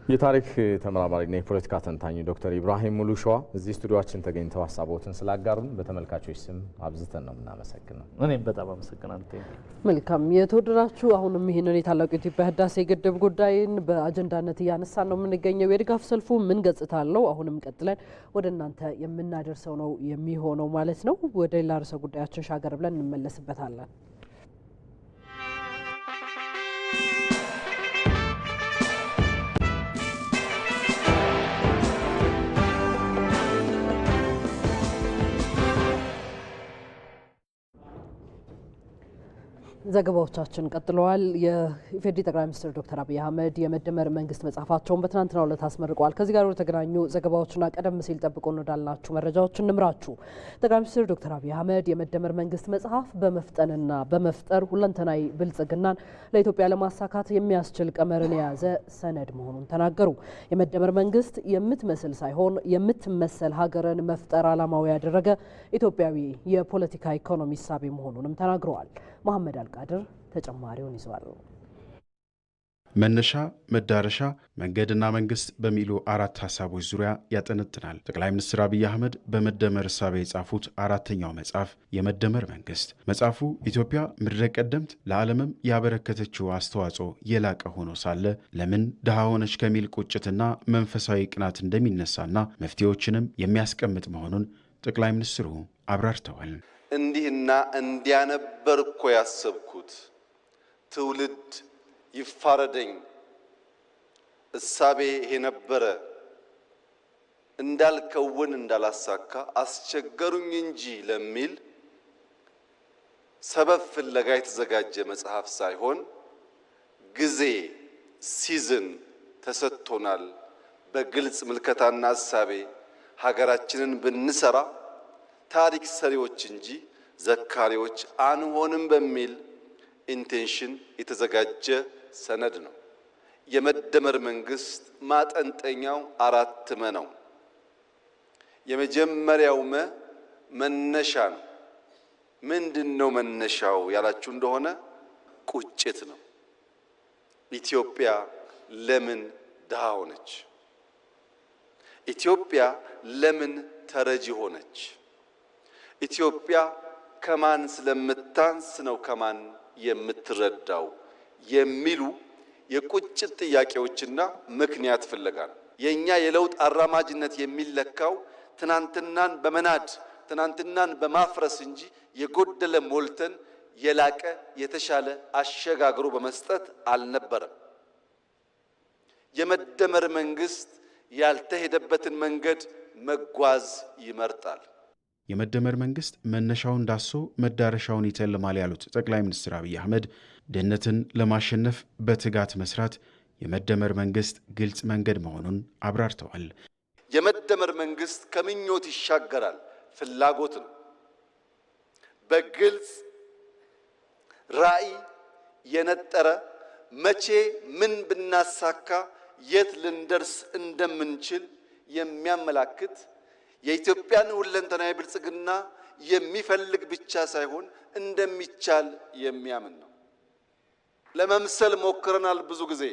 የታሪክ ተመራማሪና የፖለቲካ ተንታኝ ዶክተር ኢብራሂም ሙሉሸዋ እዚህ ስቱዲዮአችን ተገኝተው ሀሳቦትን ስላጋሩን በተመልካቾች ስም አብዝተን ነው የምናመሰግነው። እኔም በጣም አመሰግናለሁ። መልካም የተወደዳችሁ፣ አሁንም ይህንን የታላቁ የኢትዮጵያ ህዳሴ ግድብ ጉዳይን በአጀንዳነት እያነሳን ነው የምንገኘው። የድጋፍ ሰልፉ ምን ገጽታ አለው? አሁንም ቀጥለን ወደ እናንተ የምናደርሰው ነው የሚሆነው ማለት ነው። ወደ ሌላ ርዕሰ ጉዳያችን ሻገር ብለን እንመለስበታለን። ዘገባዎቻችን ቀጥለዋል። የኢፌዴሪ ጠቅላይ ሚኒስትር ዶክተር አብይ አህመድ የመደመር መንግስት መጽሐፋቸውን በትናንትናው ዕለት አስመርቀዋል። ከዚህ ጋር የተገናኙ ዘገባዎችና ቀደም ሲል ጠብቆን ወዳላችሁ መረጃዎች እንምራችሁ። ጠቅላይ ሚኒስትር ዶክተር አብይ አህመድ የመደመር መንግስት መጽሐፍ በመፍጠንና በመፍጠር ሁለንተናዊ ብልጽግናን ለኢትዮጵያ ለማሳካት የሚያስችል ቀመርን የያዘ ሰነድ መሆኑን ተናገሩ። የመደመር መንግስት የምትመስል ሳይሆን የምትመሰል ሀገርን መፍጠር ዓላማው ያደረገ ኢትዮጵያዊ የፖለቲካ ኢኮኖሚ እሳቤ መሆኑንም ተናግረዋል። መሐመድ አልቃድር ተጨማሪውን ይዟል። መነሻ፣ መዳረሻ፣ መንገድና መንግስት በሚሉ 4 ሐሳቦች ዙሪያ ያጠነጥናል። ጠቅላይ ሚኒስትር አብይ አህመድ በመደመር እሳቤ የጻፉት 4ኛው መጽሐፍ የመደመር መንግስት። መጽሐፉ ኢትዮጵያ ምድረ ቀደምት ለዓለምም ያበረከተችው አስተዋጽኦ የላቀ ሆኖ ሳለ ለምን ድሃ ሆነች ከሚል ቁጭትና መንፈሳዊ ቅናት እንደሚነሳና መፍትሄዎችንም የሚያስቀምጥ መሆኑን ጠቅላይ ሚኒስትሩ አብራርተዋል። እንዲህና እንዲያነበር እኮ ያሰብኩት ትውልድ ይፋረደኝ እሳቤ ይሄ ነበረ እንዳልከውን እንዳላሳካ አስቸገሩኝ እንጂ ለሚል ሰበብ ፍለጋ የተዘጋጀ መጽሐፍ ሳይሆን ጊዜ ሲዝን ተሰጥቶናል። በግልጽ ምልከታና እሳቤ ሀገራችንን ብንሰራ ታሪክ ሰሪዎች እንጂ ዘካሪዎች አንሆንም በሚል ኢንቴንሽን የተዘጋጀ ሰነድ ነው። የመደመር መንግስት ማጠንጠኛው 4 መ ነው። የመጀመሪያው መነሻ ነው። ምንድነው መነሻው ያላችሁ እንደሆነ ቁጭት ነው። ኢትዮጵያ ለምን ድሃ ሆነች? ኢትዮጵያ ለምን ተረጂ ሆነች? ኢትዮጵያ ከማን ስለምታንስ ነው ከማን የምትረዳው የሚሉ የቁጭት ጥያቄዎችና ምክንያት ፍለጋ ነው። የኛ የለውጥ አራማጅነት የሚለካው ትናንትናን በመናድ ትናንትናን በማፍረስ እንጂ የጎደለ ሞልተን የላቀ የተሻለ አሸጋግሮ በመስጠት አልነበረም። የመደመር መንግስት ያልተሄደበትን መንገድ መጓዝ ይመርጣል። የመደመር መንግስት መነሻውን ዳሶ መዳረሻውን ይተልማል ያሉት ጠቅላይ ሚኒስትር አብይ አህመድ ድህነትን ለማሸነፍ በትጋት መስራት የመደመር መንግስት ግልጽ መንገድ መሆኑን አብራርተዋል። የመደመር መንግስት ከምኞት ይሻገራል፣ ፍላጎት ነው። በግልጽ ራዕይ የነጠረ መቼ ምን ብናሳካ የት ልንደርስ እንደምንችል የሚያመላክት የኢትዮጵያን ሁለንተናዊ ብልጽግና የሚፈልግ ብቻ ሳይሆን እንደሚቻል የሚያምን ነው። ለመምሰል ሞክረናል፣ ብዙ ጊዜ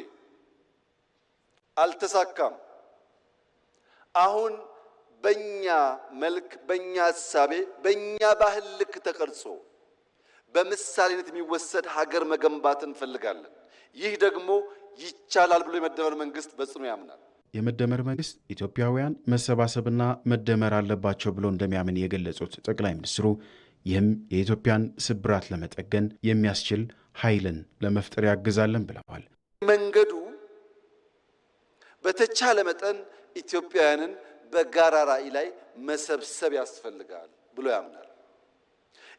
አልተሳካም። አሁን በእኛ መልክ፣ በእኛ እሳቤ፣ በእኛ ባህል ልክ ተቀርጾ በምሳሌነት የሚወሰድ ሀገር መገንባት እንፈልጋለን። ይህ ደግሞ ይቻላል ብሎ የመደመር መንግስት በጽኑ ያምናል። የመደመር መንግስት ኢትዮጵያውያን መሰባሰብና መደመር አለባቸው ብሎ እንደሚያምን የገለጹት ጠቅላይ ሚኒስትሩ ይህም የኢትዮጵያን ስብራት ለመጠገን የሚያስችል ኃይልን ለመፍጠር ያግዛለን ብለዋል። መንገዱ በተቻለ መጠን ኢትዮጵያውያንን በጋራ ራዕይ ላይ መሰብሰብ ያስፈልጋል ብሎ ያምናል።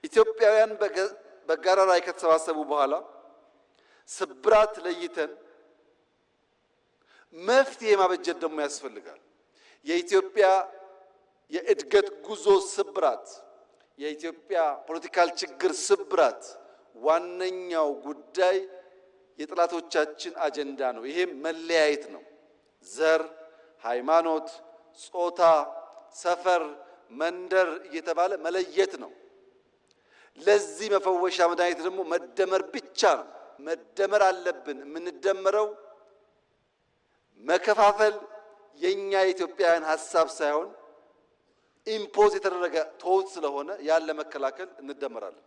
ኢትዮጵያውያን በጋራ ራዕይ ከተሰባሰቡ በኋላ ስብራት ለይተን መፍትሄ ማበጀት ደግሞ ያስፈልጋል። የኢትዮጵያ የእድገት ጉዞ ስብራት፣ የኢትዮጵያ ፖለቲካል ችግር ስብራት ዋነኛው ጉዳይ የጥላቶቻችን አጀንዳ ነው። ይሄም መለያየት ነው። ዘር፣ ሃይማኖት፣ ጾታ፣ ሰፈር፣ መንደር እየተባለ መለየት ነው። ለዚህ መፈወሻ መድኃኒት ደግሞ መደመር ብቻ ነው። መደመር አለብን። የምንደመረው መከፋፈል የኛ የኢትዮጵያውያን ሐሳብ ሳይሆን ኢምፖዝ የተደረገ ተውት ስለሆነ ያለ መከላከል እንደመራለን።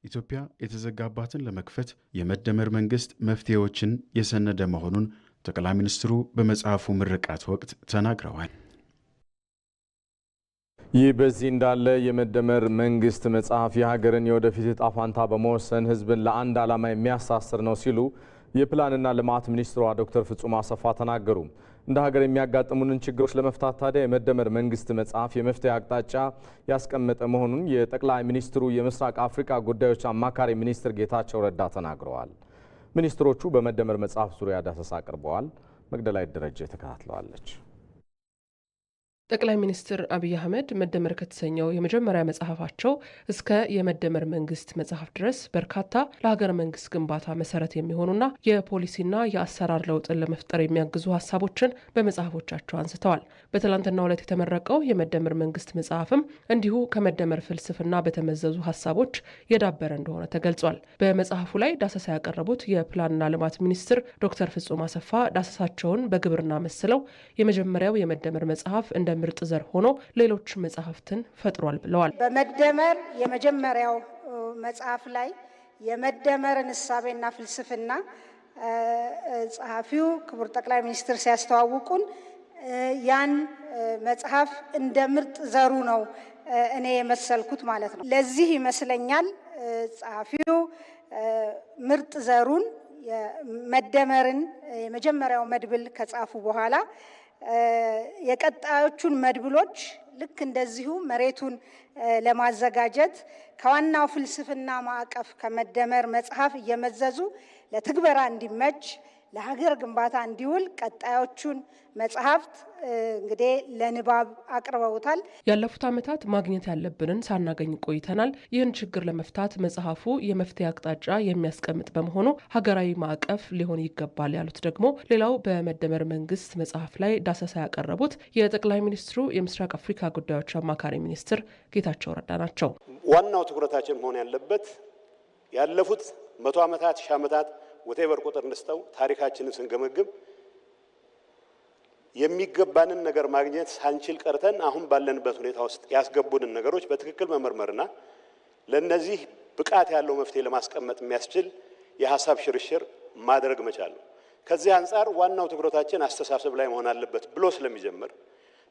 ኢትዮጵያ የተዘጋባትን ለመክፈት የመደመር መንግስት መፍትሄዎችን የሰነደ መሆኑን ጠቅላይ ሚኒስትሩ በመጽሐፉ ምርቃት ወቅት ተናግረዋል። ይህ በዚህ እንዳለ የመደመር መንግስት መጽሐፍ የሀገርን የወደፊት ዕጣ ፈንታ በመወሰን ህዝብን ለአንድ ዓላማ የሚያሳስር ነው ሲሉ የፕላንና ልማት ሚኒስትሯ ዶክተር ፍጹም አሰፋ ተናገሩ። እንደ ሀገር የሚያጋጥሙንን ችግሮች ለመፍታት ታዲያ የመደመር መንግስት መጽሐፍ የመፍትሄ አቅጣጫ ያስቀመጠ መሆኑን የጠቅላይ ሚኒስትሩ የምስራቅ አፍሪካ ጉዳዮች አማካሪ ሚኒስትር ጌታቸው ረዳ ተናግረዋል። ሚኒስትሮቹ በመደመር መጽሐፍ ዙሪያ ዳሰሳ አቅርበዋል። መግደላዊት ደረጃ ተከታትለዋለች። ጠቅላይ ሚኒስትር አብይ አህመድ መደመር ከተሰኘው የመጀመሪያ መጽሐፋቸው እስከ የመደመር መንግስት መጽሐፍ ድረስ በርካታ ለሀገረ መንግስት ግንባታ መሰረት የሚሆኑና የፖሊሲና የአሰራር ለውጥን ለመፍጠር የሚያግዙ ሀሳቦችን በመጽሐፎቻቸው አንስተዋል። በትላንትናው ዕለት የተመረቀው የመደመር መንግስት መጽሐፍም እንዲሁ ከመደመር ፍልስፍና በተመዘዙ ሀሳቦች የዳበረ እንደሆነ ተገልጿል። በመጽሐፉ ላይ ዳሰሳ ያቀረቡት የፕላንና ልማት ሚኒስትር ዶክተር ፍጹም አሰፋ ዳሰሳቸውን በግብርና መስለው የመጀመሪያው የመደመር መጽሐፍ እንደ ምርጥ ዘር ሆኖ ሌሎች መጽሐፍትን ፈጥሯል ብለዋል። በመደመር የመጀመሪያው መጽሐፍ ላይ የመደመርን እሳቤና ፍልስፍና ጸሐፊው ክቡር ጠቅላይ ሚኒስትር ሲያስተዋውቁን ያን መጽሐፍ እንደ ምርጥ ዘሩ ነው እኔ የመሰልኩት ማለት ነው። ለዚህ ይመስለኛል ጸሐፊው ምርጥ ዘሩን መደመርን የመጀመሪያው መድብል ከጻፉ በኋላ የቀጣዮቹን መድብሎች ልክ እንደዚሁ መሬቱን ለማዘጋጀት ከዋናው ፍልስፍና ማዕቀፍ ከመደመር መጽሐፍ እየመዘዙ ለትግበራ እንዲመች ለሀገር ግንባታ እንዲውል ቀጣዮቹን መጽሐፍት እንግዲህ ለንባብ አቅርበውታል። ያለፉት ዓመታት ማግኘት ያለብንን ሳናገኝ ቆይተናል። ይህን ችግር ለመፍታት መጽሐፉ የመፍትሄ አቅጣጫ የሚያስቀምጥ በመሆኑ ሀገራዊ ማዕቀፍ ሊሆን ይገባል ያሉት ደግሞ ሌላው በመደመር መንግስት መጽሐፍ ላይ ዳሰሳ ያቀረቡት የጠቅላይ ሚኒስትሩ የምስራቅ አፍሪካ ጉዳዮች አማካሪ ሚኒስትር ጌታቸው ረዳ ናቸው። ዋናው ትኩረታችን መሆን ያለበት ያለፉት 100 ዓመታት 1000 ዓመታት ወቴቨር ቁጥር እንስተው ታሪካችንን ስንገመግም የሚገባንን ነገር ማግኘት ሳንችል ቀርተን አሁን ባለንበት ሁኔታ ውስጥ ያስገቡንን ነገሮች በትክክል መመርመርና ለነዚህ ብቃት ያለው መፍትሄ ለማስቀመጥ የሚያስችል የሐሳብ ሽርሽር ማድረግ መቻል ነው። ከዚህ አንጻር ዋናው ትኩረታችን አስተሳሰብ ላይ መሆን አለበት ብሎ ስለሚጀምር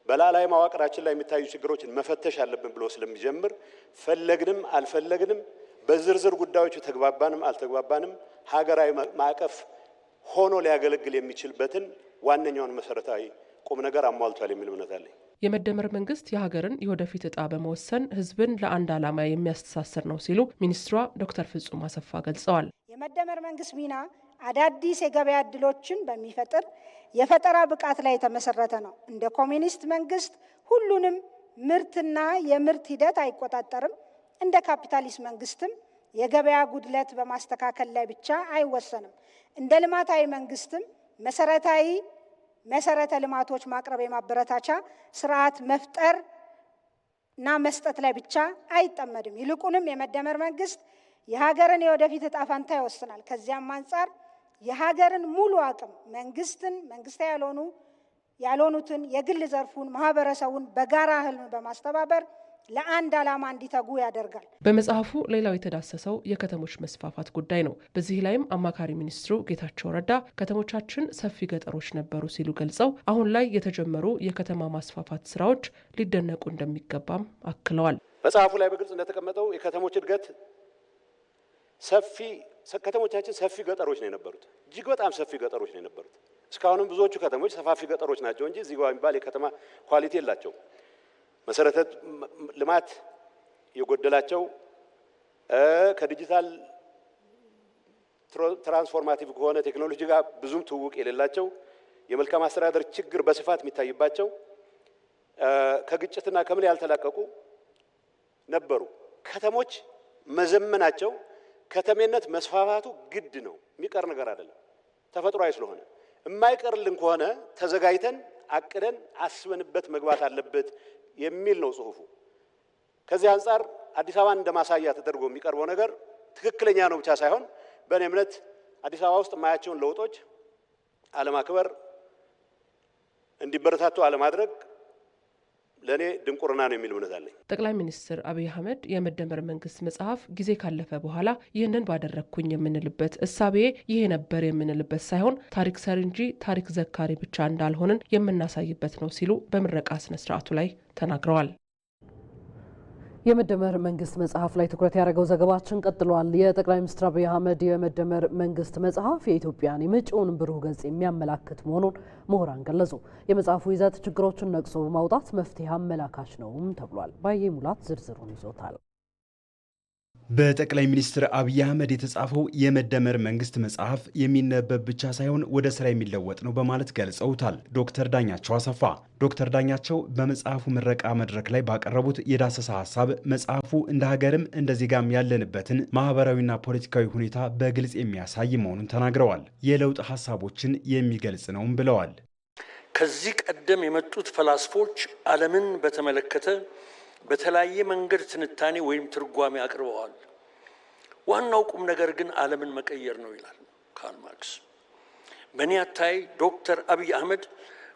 በላላይ መዋቅራችን ላይ የሚታዩ ችግሮችን መፈተሽ አለብን ብሎ ስለሚጀምር ፈለግንም አልፈለግንም በዝርዝር ጉዳዮች ተግባባንም አልተግባባንም ሀገራዊ ማዕቀፍ ሆኖ ሊያገለግል የሚችልበትን ዋነኛውን መሰረታዊ ቁም ነገር አሟልቷል የሚል እምነት አለኝ። የመደመር መንግስት የሀገርን የወደፊት ዕጣ በመወሰን ህዝብን ለአንድ ዓላማ የሚያስተሳስር ነው ሲሉ ሚኒስትሯ ዶክተር ፍጹም አሰፋ ገልጸዋል። የመደመር መንግስት ሚና አዳዲስ የገበያ እድሎችን በሚፈጥር የፈጠራ ብቃት ላይ የተመሰረተ ነው። እንደ ኮሚኒስት መንግስት ሁሉንም ምርትና የምርት ሂደት አይቆጣጠርም። እንደ ካፒታሊስት መንግስትም የገበያ ጉድለት በማስተካከል ላይ ብቻ አይወሰንም። እንደ ልማታዊ መንግስትም መሰረተ ልማቶች ማቅረብ የማበረታቻ ስርዓት መፍጠር እና መስጠት ላይ ብቻ አይጠመድም። ይልቁንም የመደመር መንግስት የሀገርን የወደፊት ዕጣ ፈንታ ይወስናል። ከዚያም አንጻር የሀገርን ሙሉ አቅም መንግስታዊ ያልሆኑትን የግል ዘርፉን ማህበረሰቡን በጋራ ህልም በማስተባበር ለአንድ ዓላማ እንዲተጉ ያደርጋል። በመጽሐፉ ሌላው የተዳሰሰው የከተሞች መስፋፋት ጉዳይ ነው። በዚህ ላይም አማካሪ ሚኒስትሩ ጌታቸው ረዳ ከተሞቻችን ሰፊ ገጠሮች ነበሩ ሲሉ ገልጸው አሁን ላይ የተጀመሩ የከተማ ማስፋፋት ስራዎች ሊደነቁ እንደሚገባም አክለዋል። መጽሐፉ ላይ በግልጽ እንደተቀመጠው የከተሞች እድገት ከተሞቻችን ሰፊ ገጠሮች ነው የነበሩት። እጅግ በጣም ሰፊ ገጠሮች ነው የነበሩት። እስካሁንም ብዙዎቹ ከተሞች ሰፋፊ ገጠሮች ናቸው እንጂ እዚህ ጋር የሚባል የከተማ ኳሊቲ የላቸውም። መሰረተ ልማት የጎደላቸው ከዲጂታል ትራንስፎርማቲቭ ከሆነ ቴክኖሎጂ ጋር ብዙም ትውውቅ የሌላቸው የመልካም አስተዳደር ችግር በስፋት የሚታይባቸው ከግጭትና ከምን ያልተላቀቁ ነበሩ። ከተሞች መዘመናቸው ከተሜነት መስፋፋቱ ግድ ነው፣ የሚቀር ነገር አይደለም። ተፈጥሯዊ ስለሆነ የማይቀርልን ከሆነ ተዘጋጅተን አቅደን አስበንበት መግባት አለበት የሚል ነው ጽሁፉ። ከዚህ አንጻር አዲስ አበባን እንደማሳያ ተደርጎ የሚቀርበው ነገር ትክክለኛ ነው ብቻ ሳይሆን በእኔ እምነት አዲስ አበባ ውስጥ የማያቸውን ለውጦች አለማክበር፣ እንዲበረታቱ አለማድረግ ለኔ ድንቁርና ነው የሚል እምነት አለኝ። ጠቅላይ ሚኒስትር አብይ አህመድ የመደመር መንግስት መጽሐፍ ጊዜ ካለፈ በኋላ ይህንን ባደረግኩኝ የምንልበት እሳቤ ይሄ ነበር የምንልበት ሳይሆን ታሪክ ሰሪ እንጂ ታሪክ ዘካሪ ብቻ እንዳልሆንን የምናሳይበት ነው ሲሉ በምረቃ ስነ ስርዓቱ ላይ ተናግረዋል። የመደመር መንግስት መጽሐፍ ላይ ትኩረት ያደረገው ዘገባችን ቀጥሏል። የጠቅላይ ሚኒስትር አብይ አህመድ የመደመር መንግስት መጽሐፍ የኢትዮጵያን የመጪውን ብሩህ ገጽ የሚያመላክት መሆኑን ምሁራን ገለጹ። የመጽሐፉ ይዘት ችግሮችን ነቅሶ በማውጣት መፍትሄ አመላካች ነውም ተብሏል። ባየ ሙላት ዝርዝሩን ይዞታል። በጠቅላይ ሚኒስትር አብይ አህመድ የተጻፈው የመደመር መንግስት መጽሐፍ የሚነበብ ብቻ ሳይሆን ወደ ስራ የሚለወጥ ነው በማለት ገልጸውታል ዶክተር ዳኛቸው አሰፋ። ዶክተር ዳኛቸው በመጽሐፉ ምረቃ መድረክ ላይ ባቀረቡት የዳሰሳ ሀሳብ መጽሐፉ እንደ ሀገርም እንደ ዜጋም ያለንበትን ማህበራዊና ፖለቲካዊ ሁኔታ በግልጽ የሚያሳይ መሆኑን ተናግረዋል። የለውጥ ሀሳቦችን የሚገልጽ ነውም ብለዋል። ከዚህ ቀደም የመጡት ፈላስፎች ዓለምን በተመለከተ በተለያየ መንገድ ትንታኔ ወይም ትርጓሜ አቅርበዋል። ዋናው ቁም ነገር ግን ዓለምን መቀየር ነው ይላል ካርል ማርክስ። በእኔ አታይ ዶክተር አብይ አህመድ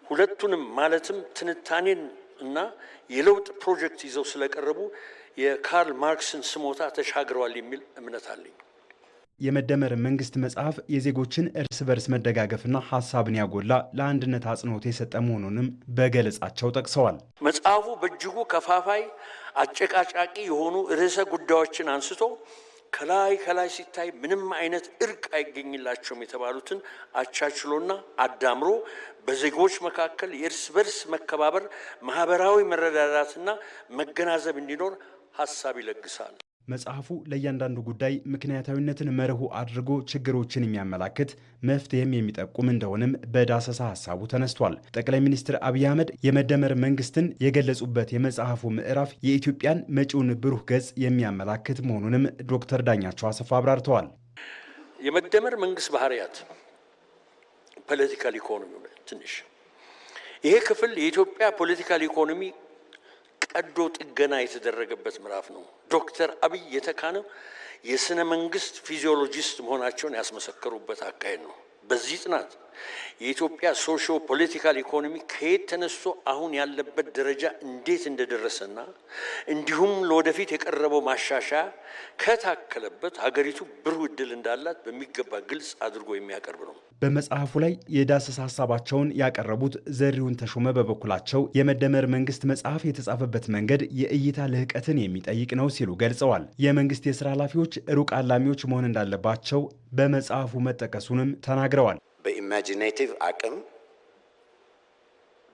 ሁለቱንም ማለትም ትንታኔን እና የለውጥ ፕሮጀክት ይዘው ስለቀረቡ የካርል ማርክስን ስሞታ ተሻግረዋል የሚል እምነት አለኝ። የመደመር መንግስት መጽሐፍ የዜጎችን እርስ በርስ መደጋገፍና ሀሳብን ያጎላ ለአንድነት አጽንኦት የሰጠ መሆኑንም በገለጻቸው ጠቅሰዋል። መጽሐፉ በእጅጉ ከፋፋይ አጨቃጫቂ የሆኑ ርዕሰ ጉዳዮችን አንስቶ ከላይ ሲታይ ምንም አይነት እርቅ አይገኝላቸውም የተባሉትን አቻችሎና አዳምሮ በዜጎች መካከል የእርስ በርስ መከባበር፣ ማህበራዊ መረዳዳትና መገናዘብ እንዲኖር ሀሳብ ይለግሳል። መጽሐፉ ለእያንዳንዱ ጉዳይ ምክንያታዊነትን መርሁ አድርጎ ችግሮችን የሚያመላክት መፍትሄም የሚጠቁም እንደሆነም በዳሰሳ ሀሳቡ ተነስቷል። ጠቅላይ ሚኒስትር አብይ አህመድ የመደመር መንግስትን የገለጹበት የመጽሐፉ ምዕራፍ የኢትዮጵያን መጪውን ብሩህ ገጽ የሚያመላክት መሆኑንም ዶክተር ዳኛቸው አሰፋ አብራርተዋል። የመደመር መንግስት ባህሪያት ፖለቲካል ኢኮኖሚ ትንሽ ይሄ ክፍል የኢትዮጵያ ፖለቲካል ኢኮኖሚ ቀዶ ጥገና የተደረገበት ምዕራፍ ነው። ዶክተር አብይ የተካነው የስነ መንግስት ፊዚዮሎጂስት መሆናቸውን ያስመሰከሩበት አካሄድ ነው። በዚህ ጥናት የኢትዮጵያ ሶሺዮ ፖለቲካል ኢኮኖሚ ከየት ተነስቶ አሁን ያለበት ደረጃ እንዴት እንደደረሰና እንዲሁም ለወደፊት የቀረበው ማሻሻያ ከታከለበት ሀገሪቱ ብሩህ ዕድል እንዳላት በሚገባ ግልጽ አድርጎ የሚያቀርብ ነው። በመጽሐፉ ላይ የዳሰሳ ሀሳባቸውን ያቀረቡት ዘሪሁን ተሾመ በበኩላቸው የመደመር መንግስት መጽሐፍ የተጻፈበት መንገድ የእይታ ልህቀትን የሚጠይቅ ነው ሲሉ ገልጸዋል። የመንግስት የስራ ኃላፊዎች ሩቅ አላሚዎች መሆን እንዳለባቸው በመጽሐፉ መጠቀሱንም ተናግረዋል። በኢማጂኔቲቭ አቅም፣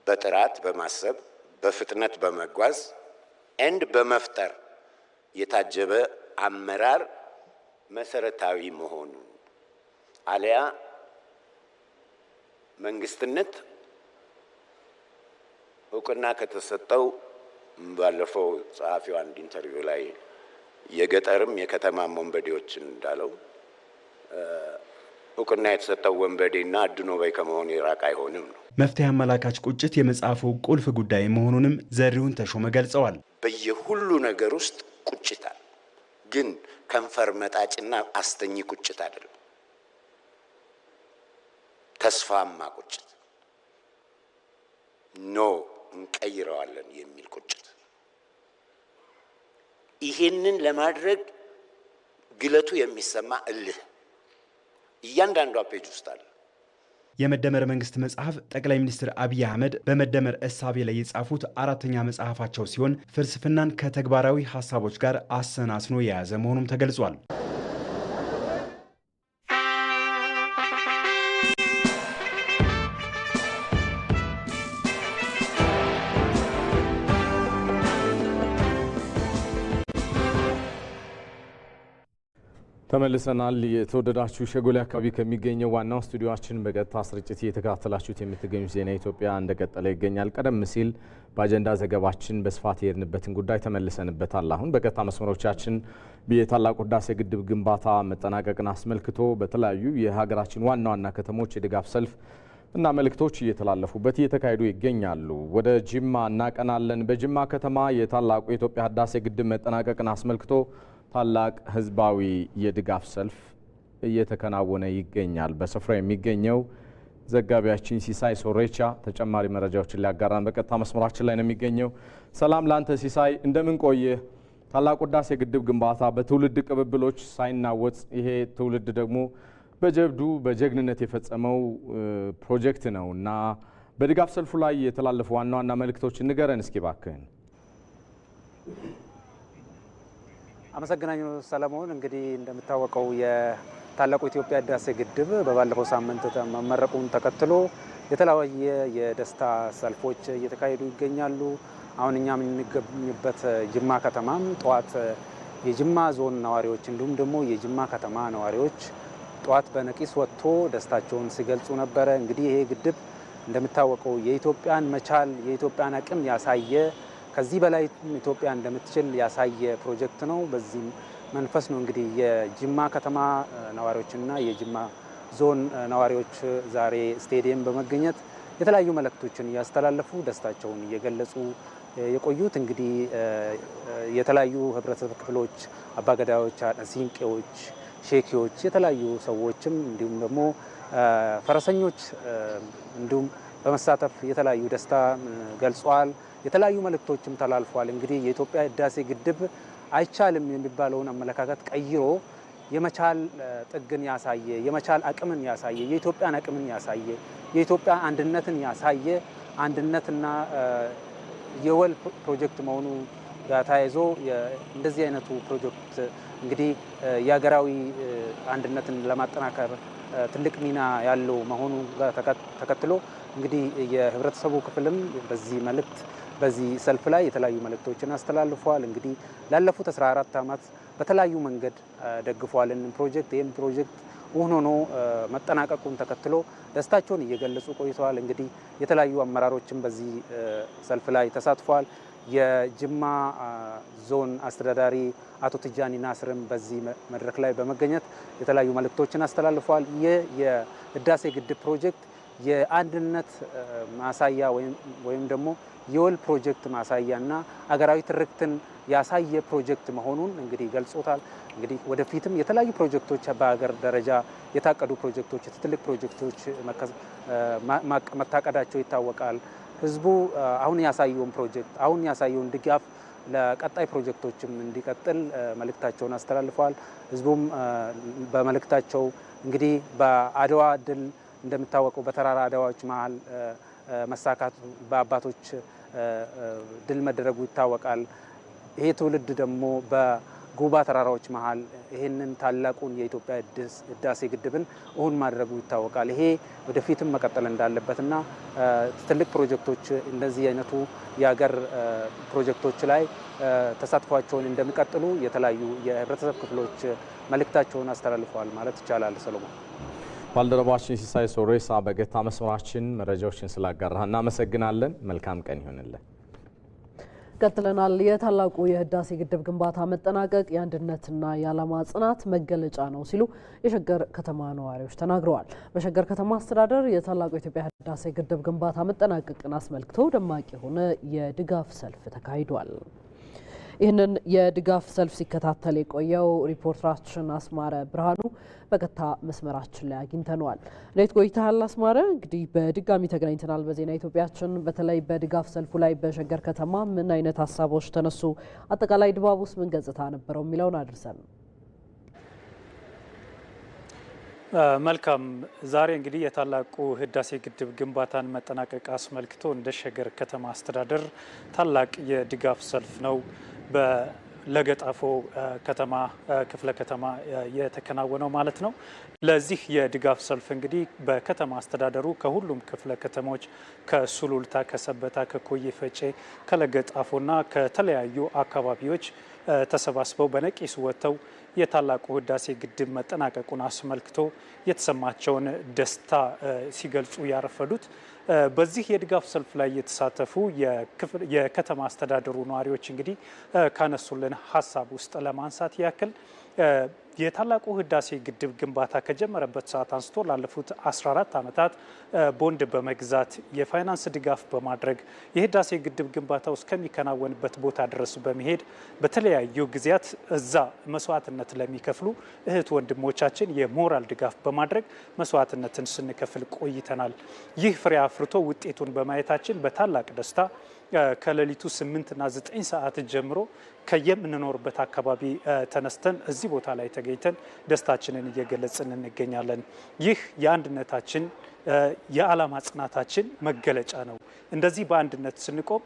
በጥራት በማሰብ በፍጥነት በመጓዝ ኤንድ በመፍጠር የታጀበ አመራር መሰረታዊ መሆኑ አለያ መንግስትነት እውቅና ከተሰጠው ባለፈው ጸሐፊው አንድ ኢንተርቪው ላይ የገጠርም የከተማም ወንበዴዎች እንዳለው እውቅና የተሰጠው ወንበዴና አድኖ በይ ከመሆኑ የራቅ አይሆንም ነው። መፍትሄ አመላካች ቁጭት የመጽሐፉ ቁልፍ ጉዳይ መሆኑንም ዘሪሁን ተሾመ ገልጸዋል። በየሁሉ ነገር ውስጥ ቁጭት አለ፣ ግን ከንፈር መጣጭና አስተኝ ቁጭት አይደለም። ተስፋማ ቁጭት፣ ኖ እንቀይረዋለን የሚል ቁጭት። ይሄንን ለማድረግ ግለቱ የሚሰማ እልህ እያንዳንዷ ፔጅ ውስጥ አለ። የመደመር መንግስት መጽሐፍ ጠቅላይ ሚኒስትር አብይ አህመድ በመደመር እሳቤ ላይ የጻፉት አራተኛ መጽሐፋቸው ሲሆን ፍልስፍናን ከተግባራዊ ሀሳቦች ጋር አሰናስኖ የያዘ መሆኑም ተገልጿል። ተመልሰናል። የተወደዳችሁ ሸጎሌ አካባቢ ከሚገኘው ዋናው ስቱዲዮአችን በቀጥታ ስርጭት እየተከታተላችሁት የምትገኙት ዜና ኢትዮጵያ እንደቀጠለ ይገኛል። ቀደም ሲል በአጀንዳ ዘገባችን በስፋት የሄድንበትን ጉዳይ ተመልሰንበታል። አሁን በቀጥታ መስመሮቻችን የታላቁ ህዳሴ ግድብ ግንባታ መጠናቀቅን አስመልክቶ በተለያዩ የሀገራችን ዋና ዋና ከተሞች የድጋፍ ሰልፍ እና መልእክቶች እየተላለፉበት እየተካሄዱ ይገኛሉ። ወደ ጅማ እናቀናለን። በጅማ ከተማ የታላቁ የኢትዮጵያ ህዳሴ ግድብ መጠናቀቅን አስመልክቶ ታላቅ ህዝባዊ የድጋፍ ሰልፍ እየተከናወነ ይገኛል። በስፍራው የሚገኘው ዘጋቢያችን ሲሳይ ሶሬቻ ተጨማሪ መረጃዎችን ሊያጋራን በቀጥታ መስመራችን ላይ ነው የሚገኘው። ሰላም ላንተ ሲሳይ፣ እንደምን ቆየህ? ታላቁ ህዳሴ ግድብ ግንባታ በትውልድ ቅብብሎች ሳይናወጽ ይሄ ትውልድ ደግሞ በጀብዱ በጀግንነት የፈጸመው ፕሮጀክት ነው እና በድጋፍ ሰልፉ ላይ የተላለፉ ዋና ዋና መልእክቶች ንገረን እስኪ ባክህን። አመሰግናለሁ ሰለሞን። እንግዲህ እንደምታወቀው የታላቁ ኢትዮጵያ ህዳሴ ግድብ በባለፈው ሳምንት መመረቁን ተከትሎ የተለያየ የደስታ ሰልፎች እየተካሄዱ ይገኛሉ። አሁን እኛ የምንገኝበት ጅማ ከተማም ጠዋት የጅማ ዞን ነዋሪዎች እንዲሁም ደግሞ የጅማ ከተማ ነዋሪዎች ጠዋት በነቂስ ወጥቶ ደስታቸውን ሲገልጹ ነበረ። እንግዲህ ይሄ ግድብ እንደሚታወቀው የኢትዮጵያን መቻል የኢትዮጵያን አቅም ያሳየ ከዚህ በላይ ኢትዮጵያ እንደምትችል ያሳየ ፕሮጀክት ነው። በዚህ መንፈስ ነው እንግዲህ የጅማ ከተማ ነዋሪዎችና የጅማ ዞን ነዋሪዎች ዛሬ ስቴዲየም በመገኘት የተለያዩ መልእክቶችን እያስተላለፉ ደስታቸውን እየገለጹ የቆዩት። እንግዲህ የተለያዩ ህብረተሰብ ክፍሎች፣ አባገዳዎች፣ ሲንቄዎች፣ ሼኪዎች፣ የተለያዩ ሰዎችም እንዲሁም ደግሞ ፈረሰኞች እንዲሁም በመሳተፍ የተለያዩ ደስታ ገልጸዋል። የተለያዩ መልእክቶችም ተላልፏል። እንግዲህ የኢትዮጵያ ህዳሴ ግድብ አይቻልም የሚባለውን አመለካከት ቀይሮ የመቻል ጥግን ያሳየ የመቻል አቅምን ያሳየ የኢትዮጵያን አቅምን ያሳየ የኢትዮጵያ አንድነትን ያሳየ አንድነትና የወል ፕሮጀክት መሆኑ ጋር ተያይዞ እንደዚህ አይነቱ ፕሮጀክት እንግዲህ የሀገራዊ አንድነትን ለማጠናከር ትልቅ ሚና ያለው መሆኑ ጋር ተከትሎ እንግዲህ የህብረተሰቡ ክፍልም በዚህ መልእክት በዚህ ሰልፍ ላይ የተለያዩ መልእክቶችን አስተላልፈዋል። እንግዲህ ላለፉት 14 ዓመት በተለያዩ መንገድ ደግፈዋል ፕሮጀክት። ይህም ፕሮጀክት ሆኖ መጠናቀቁን ተከትሎ ደስታቸውን እየገለጹ ቆይተዋል። እንግዲህ የተለያዩ አመራሮችም በዚህ ሰልፍ ላይ ተሳትፈዋል። የጅማ ዞን አስተዳዳሪ አቶ ትጃኒ ናስርም በዚህ መድረክ ላይ በመገኘት የተለያዩ መልእክቶችን አስተላልፈዋል። ይህ የህዳሴ ግድብ ፕሮጀክት የአንድነት ማሳያ ወይም ደግሞ የወል ፕሮጀክት ማሳያና አገራዊ ትርክትን ያሳየ ፕሮጀክት መሆኑን እንግዲህ ገልጾታል። እንግዲህ ወደፊትም የተለያዩ ፕሮጀክቶች በሀገር ደረጃ የታቀዱ ፕሮጀክቶች ትልቅ ፕሮጀክቶች መታቀዳቸው ይታወቃል። ህዝቡ አሁን ያሳየውን ፕሮጀክት አሁን ያሳየውን ድጋፍ ለቀጣይ ፕሮጀክቶችም እንዲቀጥል መልእክታቸውን አስተላልፈዋል። ህዝቡም በመልእክታቸው እንግዲህ በአድዋ ድል እንደሚታወቀው በተራራ አድዋዎች መሀል መሳካት በአባቶች ድል መደረጉ ይታወቃል። ይሄ ትውልድ ደግሞ በጉባ ተራራዎች መሀል ይህንን ታላቁን የኢትዮጵያ ህዳሴ ግድብን እውን ማድረጉ ይታወቃል። ይሄ ወደፊትም መቀጠል እንዳለበትና ትልቅ ፕሮጀክቶች እንደዚህ አይነቱ የሀገር ፕሮጀክቶች ላይ ተሳትፏቸውን እንደሚቀጥሉ የተለያዩ የህብረተሰብ ክፍሎች መልእክታቸውን አስተላልፈዋል ማለት ይቻላል። ሰሎሞን ባልደረባችን ሲሳይ ሶሬሳ በገታ መስመራችን መረጃዎችን ስላጋራህ እናመሰግናለን። መልካም ቀን ይሁንልን። ቀጥለናል። የታላቁ የህዳሴ ግድብ ግንባታ መጠናቀቅ የአንድነትና የዓላማ ጽናት መገለጫ ነው ሲሉ የሸገር ከተማ ነዋሪዎች ተናግረዋል። በሸገር ከተማ አስተዳደር የታላቁ የኢትዮጵያ ህዳሴ ግድብ ግንባታ መጠናቀቅን አስመልክቶ ደማቅ የሆነ የድጋፍ ሰልፍ ተካሂዷል። ይህንን የድጋፍ ሰልፍ ሲከታተል የቆየው ሪፖርተራችን አስማረ ብርሃኑ በቀጥታ መስመራችን ላይ አግኝተነዋል። እንዴት ቆይተሃል አስማረ? እንግዲህ በድጋሚ ተገናኝተናል በዜና ኢትዮጵያችን። በተለይ በድጋፍ ሰልፉ ላይ በሸገር ከተማ ምን አይነት ሀሳቦች ተነሱ፣ አጠቃላይ ድባብ ውስጥ ምን ገጽታ ነበረው የሚለውን አድርሰን። መልካም። ዛሬ እንግዲህ የታላቁ ህዳሴ ግድብ ግንባታን መጠናቀቅ አስመልክቶ እንደ ሸገር ከተማ አስተዳደር ታላቅ የድጋፍ ሰልፍ ነው በለገጣፎ ከተማ ክፍለ ከተማ የተከናወነው ማለት ነው። ለዚህ የድጋፍ ሰልፍ እንግዲህ በከተማ አስተዳደሩ ከሁሉም ክፍለ ከተሞች ከሱሉልታ፣ ከሰበታ፣ ከኮዬ ፈጬ፣ ከለገጣፎና ከተለያዩ አካባቢዎች ተሰባስበው በነቂስ ወጥተው የታላቁ ህዳሴ ግድብ መጠናቀቁን አስመልክቶ የተሰማቸውን ደስታ ሲገልጹ ያረፈዱት በዚህ የድጋፍ ሰልፍ ላይ የተሳተፉ የከተማ አስተዳደሩ ነዋሪዎች እንግዲህ ካነሱልን ሀሳብ ውስጥ ለማንሳት ያክል የታላቁ ህዳሴ ግድብ ግንባታ ከጀመረበት ሰዓት አንስቶ ላለፉት 14 ዓመታት ቦንድ በመግዛት የፋይናንስ ድጋፍ በማድረግ የህዳሴ ግድብ ግንባታው እስከሚከናወንበት ቦታ ድረስ በመሄድ በተለያዩ ጊዜያት እዛ መስዋዕትነት ለሚከፍሉ እህት ወንድሞቻችን የሞራል ድጋፍ በማድረግ መስዋዕትነትን ስንከፍል ቆይተናል። ይህ ፍሬ አፍርቶ ውጤቱን በማየታችን በታላቅ ደስታ ከሌሊቱ 8 እና 9 ሰዓት ጀምሮ ከየምንኖርበት አካባቢ ተነስተን እዚህ ቦታ ላይ ተገኝተን ደስታችንን እየገለጽን እንገኛለን። ይህ የአንድነታችን የዓላማ ጽናታችን መገለጫ ነው። እንደዚህ በአንድነት ስንቆም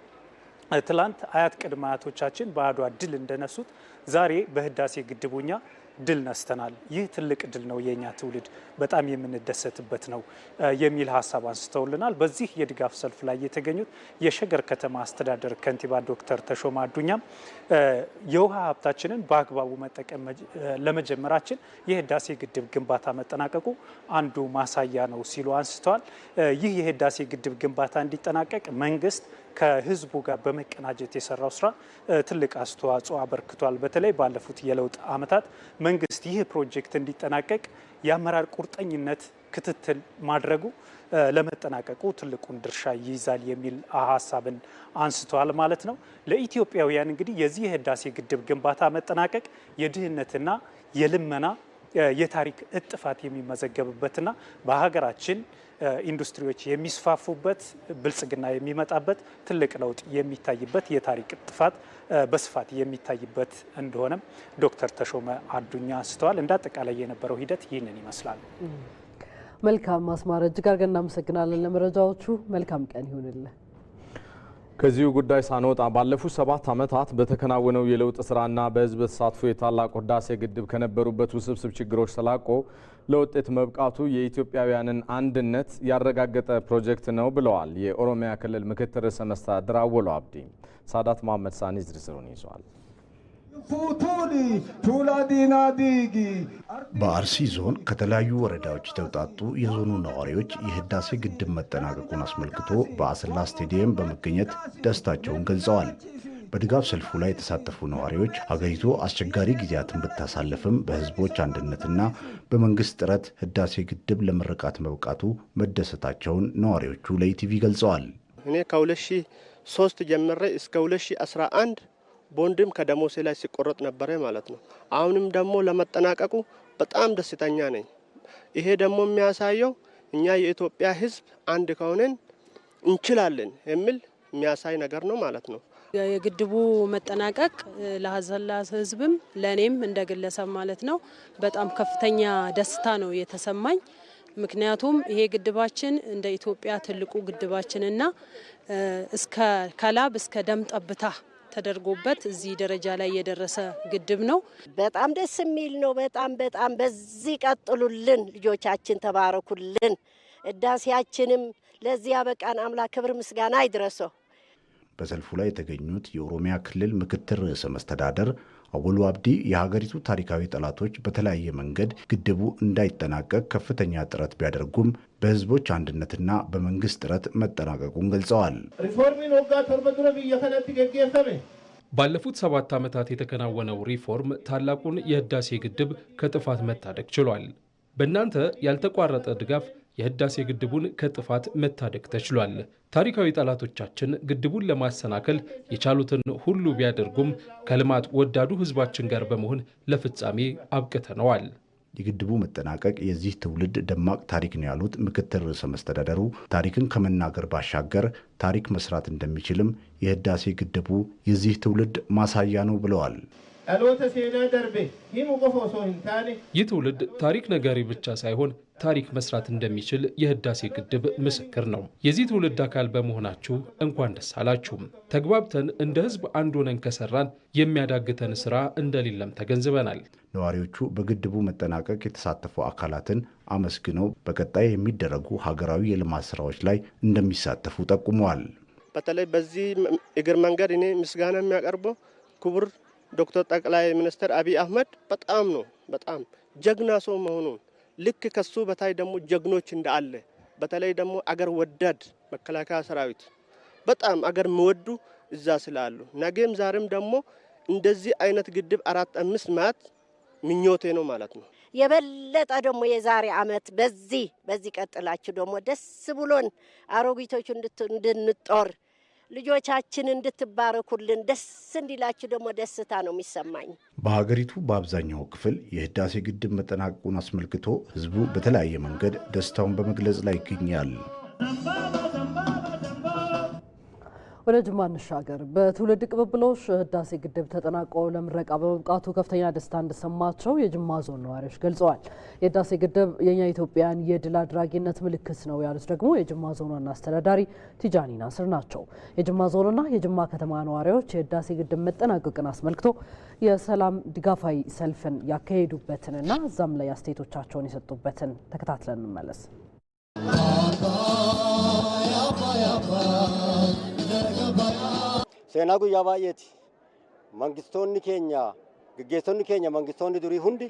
ትላንት አያት ቅድመ አያቶቻችን በአድዋ ድል እንደነሱት ዛሬ በህዳሴ ግድቡኛ ድል ነስተናል። ይህ ትልቅ ድል ነው፣ የኛ ትውልድ በጣም የምንደሰትበት ነው የሚል ሀሳብ አንስተውልናል። በዚህ የድጋፍ ሰልፍ ላይ የተገኙት የሸገር ከተማ አስተዳደር ከንቲባ ዶክተር ተሾመ አዱኛም የውሃ ሀብታችንን በአግባቡ መጠቀም ለመጀመራችን የህዳሴ ግድብ ግንባታ መጠናቀቁ አንዱ ማሳያ ነው ሲሉ አንስተዋል። ይህ የህዳሴ ግድብ ግንባታ እንዲጠናቀቅ መንግስት ከህዝቡ ጋር በመቀናጀት የሰራው ስራ ትልቅ አስተዋጽኦ አበርክቷል። በተለይ ባለፉት የለውጥ ዓመታት መንግስት ይህ ፕሮጀክት እንዲጠናቀቅ የአመራር ቁርጠኝነት ክትትል ማድረጉ ለመጠናቀቁ ትልቁን ድርሻ ይይዛል የሚል ሀሳብን አንስተዋል ማለት ነው። ለኢትዮጵያውያን እንግዲህ የዚህ የህዳሴ ግድብ ግንባታ መጠናቀቅ የድህነትና የልመና የታሪክ እጥፋት የሚመዘገብበትና በሀገራችን ኢንዱስትሪዎች የሚስፋፉበት ብልጽግና የሚመጣበት ትልቅ ለውጥ የሚታይበት የታሪክ ጥፋት በስፋት የሚታይበት እንደሆነም ዶክተር ተሾመ አዱኛ አንስተዋል። እንደ አጠቃላይ የነበረው ሂደት ይህንን ይመስላል። መልካም አስማረ፣ እጅግ አድርገን እናመሰግናለን ለመረጃዎቹ። መልካም ቀን ይሁንልህ። ከዚሁ ጉዳይ ሳንወጣ ባለፉት 7 ዓመታት በተከናወነው የለውጥ ስራና በህዝብ ተሳትፎ የታላቁ ህዳሴ ግድብ ከነበሩበት ውስብስብ ችግሮች ተላቆ ለውጤት መብቃቱ የኢትዮጵያውያንን አንድነት ያረጋገጠ ፕሮጀክት ነው ብለዋል የኦሮሚያ ክልል ምክትል ርዕሰ መስተዳድር አወሉ አብዲ። ሳዳት መሐመድ ሳኒ ዝርዝሩን ይዟል። በአርሲ ዞን ከተለያዩ ወረዳዎች የተውጣጡ የዞኑ ነዋሪዎች የህዳሴ ግድብ መጠናቀቁን አስመልክቶ በአሰላ ስቴዲየም በመገኘት ደስታቸውን ገልጸዋል። በድጋፍ ሰልፉ ላይ የተሳተፉ ነዋሪዎች ሀገሪቱ አስቸጋሪ ጊዜያትን ብታሳልፍም በህዝቦች አንድነትና በመንግስት ጥረት ህዳሴ ግድብ ለምርቃት መብቃቱ መደሰታቸውን ነዋሪዎቹ ለኢቲቪ ገልጸዋል። እኔ ከ2003 ጀምሬ እስከ 2011 ቦንድም ከደሞሴ ላይ ሲቆረጥ ነበረ ማለት ነው። አሁንም ደግሞ ለመጠናቀቁ በጣም ደስተኛ ነኝ። ይሄ ደግሞ የሚያሳየው እኛ የኢትዮጵያ ህዝብ አንድ ከሆነን እንችላለን የሚል የሚያሳይ ነገር ነው ማለት ነው። የግድቡ መጠናቀቅ ለአሰላ ህዝብም ለኔም እንደ ግለሰብ ማለት ነው በጣም ከፍተኛ ደስታ ነው የተሰማኝ። ምክንያቱም ይሄ ግድባችን እንደ ኢትዮጵያ ትልቁ ግድባችንና እስከ ከላብ እስከ ደም ጠብታ ተደርጎበት እዚህ ደረጃ ላይ የደረሰ ግድብ ነው። በጣም ደስ የሚል ነው። በጣም በዚህ ቀጥሉልን፣ ልጆቻችን ተባረኩልን። ህዳሴያችንም ለዚህ ያበቃን አምላክ ክብር ምስጋና ይድረሰው። በሰልፉ ላይ የተገኙት የኦሮሚያ ክልል ምክትል ርዕሰ መስተዳድር አወሉ አብዲ የሀገሪቱ ታሪካዊ ጠላቶች በተለያየ መንገድ ግድቡ እንዳይጠናቀቅ ከፍተኛ ጥረት ቢያደርጉም በህዝቦች አንድነትና በመንግስት ጥረት መጠናቀቁን ገልጸዋል። ባለፉት 7 ዓመታት የተከናወነው ሪፎርም ታላቁን የህዳሴ ግድብ ከጥፋት መታደግ ችሏል። በእናንተ ያልተቋረጠ ድጋፍ የህዳሴ ግድቡን ከጥፋት መታደግ ተችሏል። ታሪካዊ ጠላቶቻችን ግድቡን ለማሰናከል የቻሉትን ሁሉ ቢያደርጉም ከልማት ወዳዱ ህዝባችን ጋር በመሆን ለፍጻሜ አብቅተነዋል። የግድቡ መጠናቀቅ የዚህ ትውልድ ደማቅ ታሪክ ነው ያሉት ምክትል ርዕሰ መስተዳደሩ ታሪክን ከመናገር ባሻገር ታሪክ መስራት እንደሚችልም የህዳሴ ግድቡ የዚህ ትውልድ ማሳያ ነው ብለዋል። ይህ ትውልድ ታሪክ ነጋሪ ብቻ ሳይሆን ታሪክ መስራት እንደሚችል የህዳሴ ግድብ ምስክር ነው። የዚህ ትውልድ አካል በመሆናችሁ እንኳን ደስ አላችሁ። ተግባብተን እንደ ህዝብ አንድ ሆነን ከሰራን የሚያዳግተን ስራ እንደሌለም ተገንዝበናል። ነዋሪዎቹ በግድቡ መጠናቀቅ የተሳተፉ አካላትን አመስግነው በቀጣይ የሚደረጉ ሀገራዊ የልማት ስራዎች ላይ እንደሚሳተፉ ጠቁመዋል። በተለይ በዚህ እግር መንገድ እኔ ምስጋና የሚያቀርበው ክቡር ዶክተር ጠቅላይ ሚኒስትር አብይ አህመድ በጣም ጀግና ሰው መሆኑን ልክ ከሱ በታይ ደግሞ ጀግኖች እንዳለ በተለይ ደግሞ አገር ወዳድ መከላከያ ሰራዊት በጣም አገር የሚወዱ እዛ ስላሉ ነገም ዛሬም ደግሞ እንደዚህ አይነት ግድብ 4-5 ማት ምኞቴ ነው ማለት ነው። የበለጠ ደግሞ የዛሬ አመት በዚህ ቀጥላችሁ ደግሞ ደስ ብሎን አሮጊቶቹ እንድንጦር ልጆቻችን እንድትባረኩልን ደስ እንዲላችሁ ደግሞ ደስታ ነው የሚሰማኝ። በሀገሪቱ በአብዛኛው ክፍል የህዳሴ ግድብ መጠናቀቁን አስመልክቶ ህዝቡ በተለያየ መንገድ ደስታውን በመግለጽ ላይ ይገኛል። ወደ ጅማ እንሻገር። በትውልድ ቅብብሎሽ ህዳሴ ግድብ ተጠናቆ ለምረቃ በመብቃቱ ከፍተኛ ደስታ እንደሰማቸው የጅማ ዞን ነዋሪዎች ገልጸዋል። የህዳሴ ግድብ የኛ ኢትዮጵያን የድል አድራጊነት ምልክት ነው ያሉት ደግሞ የጅማ ዞን ዋና አስተዳዳሪ ቲጃኒ ናስር ናቸው። የጅማ ዞንና የጅማ ከተማ ነዋሪዎች የህዳሴ ግድብ መጠናቀቅን አስመልክቶ የሰላም ድጋፋዊ ሰልፍን ያካሄዱበትንና እዛም ላይ አስተያየቶቻቸውን የሰጡበትን ተከታትለን እንመለስ። ሴና ጉያ ባየቲ መንግስቶኒ ኬኛ ግጌቶኒ ኬኛ መንግስቶኒ ዱሪ ሁንዲ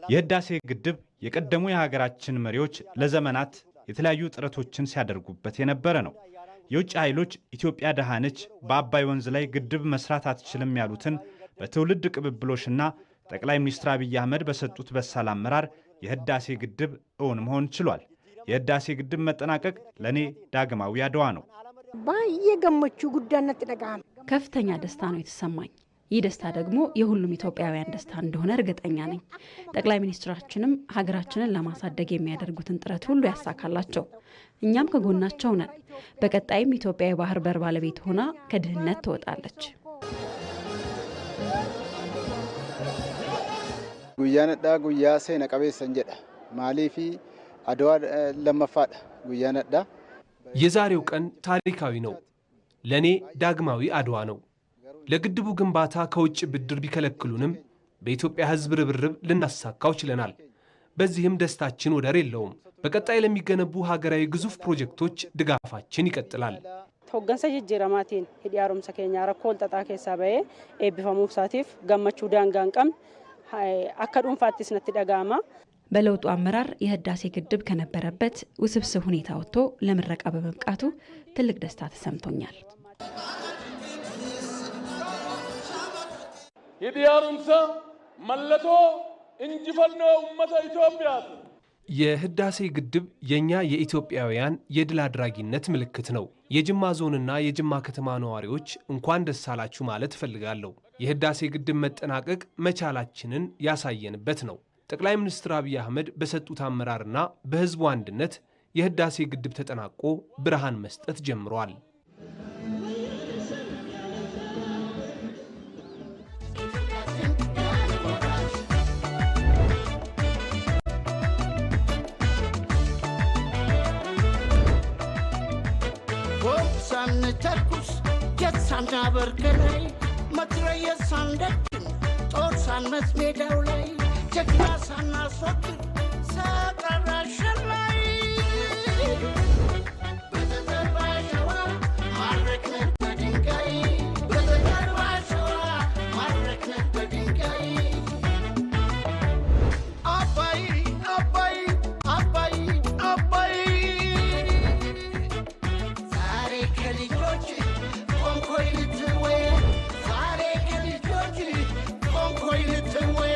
የህዳሴ ግድብ የቀደሙ የሀገራችን መሪዎች ለዘመናት የተለያዩ ጥረቶችን ሲያደርጉበት የነበረ ነው። የውጭ ኃይሎች ኢትዮጵያ ደሃ ነች፣ በአባይ ወንዝ ላይ ግድብ መስራት አትችልም ያሉትን በትውልድ ቅብብሎሽና ጠቅላይ ሚኒስትር አብይ አህመድ በሰጡት በሳል አመራር የህዳሴ ግድብ እውን መሆን ችሏል። የህዳሴ ግድብ መጠናቀቅ ለኔ ዳግማዊ አድዋ ነው። ባየገመቹ ጉዳነት ደጋም ከፍተኛ ደስታ ነው የተሰማኝ። ይህ ደስታ ደግሞ የሁሉም ኢትዮጵያውያን ደስታ እንደሆነ እርግጠኛ ነኝ። ጠቅላይ ሚኒስትራችንም ሀገራችንን ለማሳደግ የሚያደርጉትን ጥረት ሁሉ ያሳካላቸው። እኛም ከጎናቸው ነን። በቀጣይም ኢትዮጵያ የባህር በር ባለቤት ሆና ከድህነት ትወጣለች። ጉያነዳ ጉያ ሴነ ቀቤሰን ጀዳ ማሊፊ አድዋ ለመፋዳ ጉያነዳ የዛሬው ቀን ታሪካዊ ነው። ለኔ ዳግማዊ አድዋ ነው። ለግድቡ ግንባታ ከውጭ ብድር ቢከለክሉንም በኢትዮጵያ ሕዝብ ርብርብ ልናሳካው ችለናል። በዚህም ደስታችን ወደር የለውም። በቀጣይ ለሚገነቡ ሀገራዊ ግዙፍ ፕሮጀክቶች ድጋፋችን ይቀጥላል። ሆገንሰ ጅጅረማቲን ሂዲያሩምሰ ኬኛ ረኮል ጠጣ ኬሳ በዬ ኤቢፈሙፍ ሳቲፍ ገመቹ ዳንጋንቀም አከዱን ፋቲስ ነት ደጋማ በለውጡ አመራር የህዳሴ ግድብ ከነበረበት ውስብስብ ሁኔታ ወጥቶ ለምረቃ በመብቃቱ ትልቅ ደስታ ተሰምቶኛል። ሂዲያሩምሰ መለቶ እንጅፈልኖ ኡመተ ኢትዮጵያ የህዳሴ ግድብ የኛ የኢትዮጵያውያን የድል አድራጊነት ምልክት ነው። የጅማ ዞንና የጅማ ከተማ ነዋሪዎች እንኳን ደስ አላችሁ ማለት እፈልጋለሁ። የህዳሴ ግድብ መጠናቀቅ መቻላችንን ያሳየንበት ነው። ጠቅላይ ሚኒስትር አብይ አህመድ በሰጡት አመራርና በህዝቡ አንድነት የህዳሴ ግድብ ተጠናቆ ብርሃን መስጠት ጀምሯል። ቦክሳን ተኩስ ጀትሳና በርከላይ መትረየሳን ደቅን ጦርሳን መስሜዳው ላይ ጀግና ሳናስወግድ ሳጠራሸን ላይ በተዘርባ ሸዋ ማረክነት በድንጋይ በተዘርባ ሸዋ ማረክነት በድንጋይ አባይ አባይ አባይ አባይ ዛሬ ከልጆች ቆንኮይ ልትወይ ዛሬ ከልጆች ቆንኮይ ልትወይ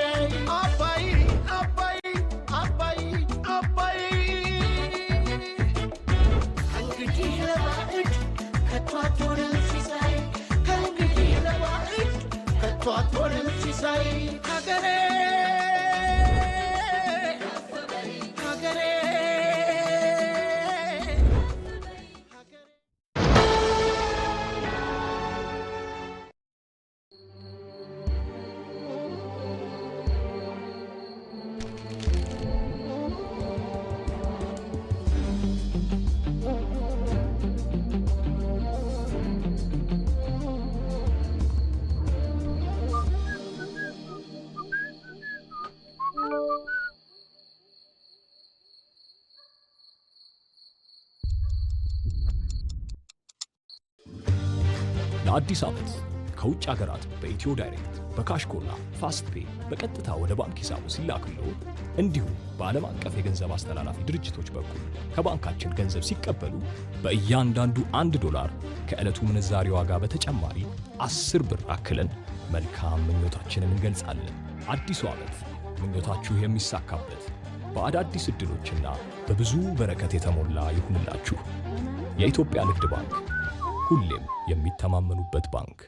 ለአዲስ ዓመት ከውጭ ሀገራት በኢትዮ ዳይሬክት በካሽኮና ፋስት ፔይ በቀጥታ ወደ ባንክ ሂሳቡ ሲላክሎ እንዲሁም በዓለም አቀፍ የገንዘብ አስተላላፊ ድርጅቶች በኩል ከባንካችን ገንዘብ ሲቀበሉ በእያንዳንዱ $1 ከዕለቱ ምንዛሪ ዋጋ በተጨማሪ 10 ብር አክለን መልካም ምኞታችንን እንገልጻለን። አዲሱ ዓመት ምኞታችሁ የሚሳካበት በአዳዲስ ዕድሎችና በብዙ በረከት የተሞላ ይሁንላችሁ። የኢትዮጵያ ንግድ ባንክ ሁሌም የሚተማመኑበት ባንክ።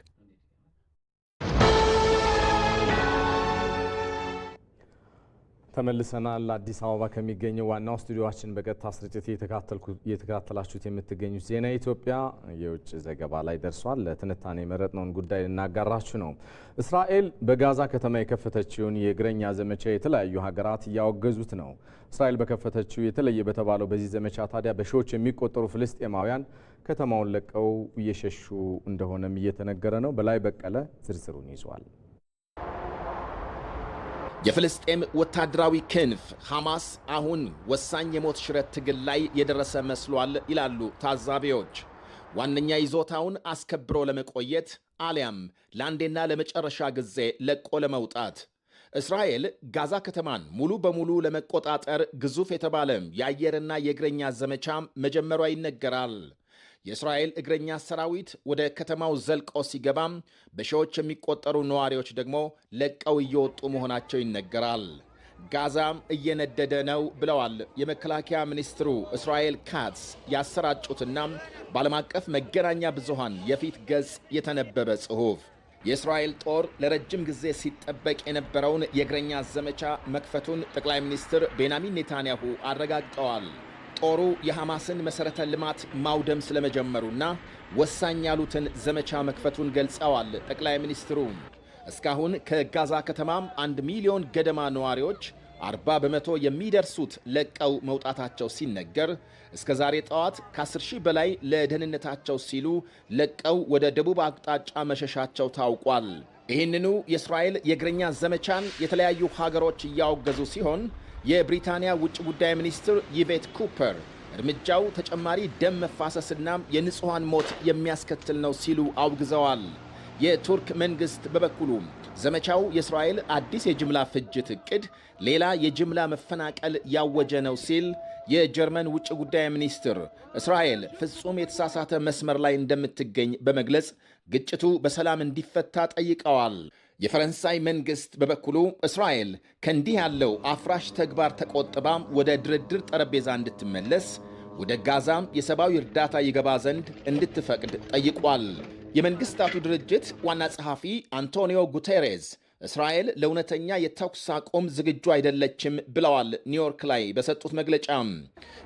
ተመልሰናል። አዲስ አበባ ከሚገኘው ዋናው ስቱዲዮአችን በቀጥታ ስርጭት እየተከታተላችሁት የምትገኙት ዜና ኢትዮጵያ የውጭ ዘገባ ላይ ደርሷል። ለትንታኔ የመረጥነውን ጉዳይ ልናጋራችሁ ነው። እስራኤል በጋዛ ከተማ የከፈተችውን የእግረኛ ዘመቻ የተለያዩ ሀገራት እያወገዙት ነው። እስራኤል በከፈተችው የተለየ በተባለው በዚህ ዘመቻ ታዲያ በሺዎች የሚቆጠሩ ፍልስጤማውያን ከተማውን ለቀው እየሸሹ እንደሆነም እየተነገረ ነው። በላይ በቀለ ዝርዝሩን ይዟል። የፍልስጤም ወታደራዊ ክንፍ ሐማስ አሁን ወሳኝ የሞት ሽረት ትግል ላይ የደረሰ መስሏል ይላሉ ታዛቢዎች። ዋነኛ ይዞታውን አስከብሮ ለመቆየት አሊያም ለአንዴና ለመጨረሻ ጊዜ ለቆ ለመውጣት እስራኤል ጋዛ ከተማን ሙሉ በሙሉ ለመቆጣጠር ግዙፍ የተባለ የአየርና የእግረኛ ዘመቻ መጀመሯ ይነገራል። የእስራኤል እግረኛ ሰራዊት ወደ ከተማው ዘልቆ ሲገባም በሺዎች የሚቆጠሩ ነዋሪዎች ደግሞ ለቀው እየወጡ መሆናቸው ይነገራል። ጋዛም እየነደደ ነው ብለዋል የመከላከያ ሚኒስትሩ እስራኤል ካትስ ያሰራጩትና በዓለም አቀፍ መገናኛ ብዙሃን የፊት ገጽ የተነበበ ጽሑፍ። የእስራኤል ጦር ለረጅም ጊዜ ሲጠበቅ የነበረውን የእግረኛ ዘመቻ መክፈቱን ጠቅላይ ሚኒስትር ቤንያሚን ኔታንያሁ አረጋግጠዋል። ጦሩ የሐማስን መሠረተ ልማት ማውደም ስለመጀመሩና ወሳኝ ያሉትን ዘመቻ መክፈቱን ገልጸዋል። ጠቅላይ ሚኒስትሩ እስካሁን ከጋዛ ከተማም 1 ሚሊዮን ገደማ ነዋሪዎች 40 በመቶ የሚደርሱት ለቀው መውጣታቸው ሲነገር እስከ ዛሬ ጠዋት ከ10 ሺህ በላይ ለደህንነታቸው ሲሉ ለቀው ወደ ደቡብ አቅጣጫ መሸሻቸው ታውቋል። ይህንኑ የእስራኤል የእግረኛ ዘመቻን የተለያዩ ሀገሮች እያወገዙ ሲሆን የብሪታንያ ውጭ ጉዳይ ሚኒስትር ይቬት ኩፐር እርምጃው ተጨማሪ ደም መፋሰስና የንጹሃን ሞት የሚያስከትል ነው ሲሉ አውግዘዋል። የቱርክ መንግስት በበኩሉ ዘመቻው የእስራኤል አዲስ የጅምላ ፍጅት እቅድ ሌላ የጅምላ መፈናቀል ያወጀ ነው ሲል፣ የጀርመን ውጭ ጉዳይ ሚኒስትር እስራኤል ፍጹም የተሳሳተ መስመር ላይ እንደምትገኝ በመግለጽ ግጭቱ በሰላም እንዲፈታ ጠይቀዋል። የፈረንሳይ መንግስት በበኩሉ እስራኤል ከእንዲህ ያለው አፍራሽ ተግባር ተቆጥባም ወደ ድርድር ጠረጴዛ እንድትመለስ ወደ ጋዛም የሰብአዊ እርዳታ ይገባ ዘንድ እንድትፈቅድ ጠይቋል። የመንግስታቱ ድርጅት ዋና ጸሐፊ አንቶኒዮ ጉቴሬዝ እስራኤል ለእውነተኛ የተኩስ አቁም ዝግጁ አይደለችም ብለዋል። ኒውዮርክ ላይ በሰጡት መግለጫ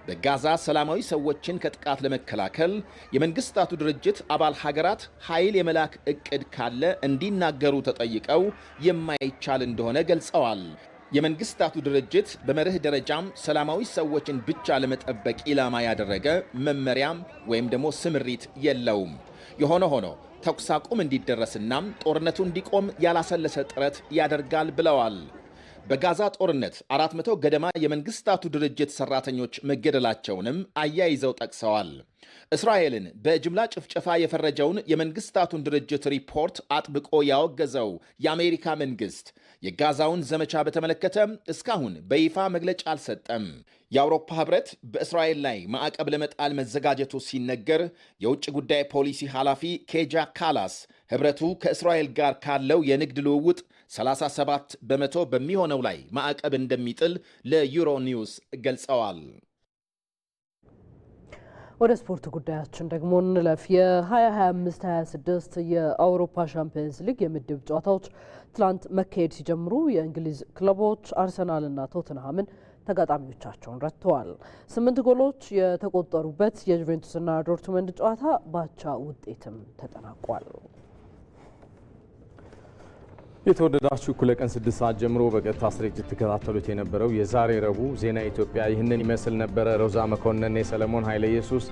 በጋዛ ሰላማዊ ሰዎችን ከጥቃት ለመከላከል የመንግስታቱ ድርጅት አባል ሀገራት ኃይል የመላክ እቅድ ካለ እንዲናገሩ ተጠይቀው የማይቻል እንደሆነ ገልጸዋል። የመንግስታቱ ድርጅት በመርህ ደረጃም ሰላማዊ ሰዎችን ብቻ ለመጠበቅ ኢላማ ያደረገ መመሪያም ወይም ደግሞ ስምሪት የለውም። የሆነ ሆኖ ተኩስ አቁም እንዲደረስና ጦርነቱ እንዲቆም ያላሰለሰ ጥረት ያደርጋል ብለዋል። በጋዛ ጦርነት 400 ገደማ የመንግስታቱ ድርጅት ሰራተኞች መገደላቸውንም አያይዘው ጠቅሰዋል። እስራኤልን በጅምላ ጭፍጨፋ የፈረጀውን የመንግስታቱን ድርጅት ሪፖርት አጥብቆ ያወገዘው የአሜሪካ መንግስት የጋዛውን ዘመቻ በተመለከተ እስካሁን በይፋ መግለጫ አልሰጠም። የአውሮፓ ህብረት በእስራኤል ላይ ማዕቀብ ለመጣል መዘጋጀቱ ሲነገር፣ የውጭ ጉዳይ ፖሊሲ ኃላፊ ኬጃ ካላስ ህብረቱ ከእስራኤል ጋር ካለው የንግድ ልውውጥ 37 በመቶ በሚሆነው ላይ ማዕቀብ እንደሚጥል ለዩሮ ኒውስ ገልጸዋል። ወደ ስፖርት ጉዳያችን ደግሞ እንለፍ። የ2025-26 የአውሮፓ ሻምፒየንስ ሊግ የምድብ ጨዋታዎች ትላንት መካሄድ ሲጀምሩ የእንግሊዝ ክለቦች አርሰናልና ቶተንሃምን ተጋጣሚዎቻቸውን ረትተዋል። 8 ጎሎች የተቆጠሩበት የጁቬንቱስና ዶርትመንድ ጨዋታ ባቻ ውጤትም ተጠናቋል። የተወደዳችሁ እኩለ ቀን 6 ሰዓት ጀምሮ በቀጥታ ስርጭት ተከታተሉት የነበረው የዛሬ ረቡዕ ዜና ኢትዮጵያ ይህንን ይመስል ነበረ። ሮዛ መኮንን፣ የሰለሞን ኃይለ ኢየሱስ፣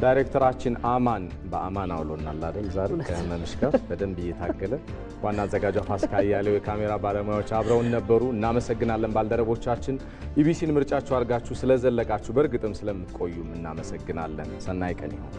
ዳይሬክተራችን አማን በአማን አውሎናል አይደል? ዛሬ ከመምሽ ጋር በደንብ እየታገለ ዋና አዘጋጇ ፋሲካ ያለው የካሜራ ባለሙያዎች አብረውን ነበሩ። እናመሰግናለን። ባልደረቦቻችን ኢቢሲን ምርጫችሁ አድርጋችሁ ስለዘለቃችሁ በእርግጥም ስለምትቆዩም እናመሰግናለን። ሰናይ ቀን ይሁን።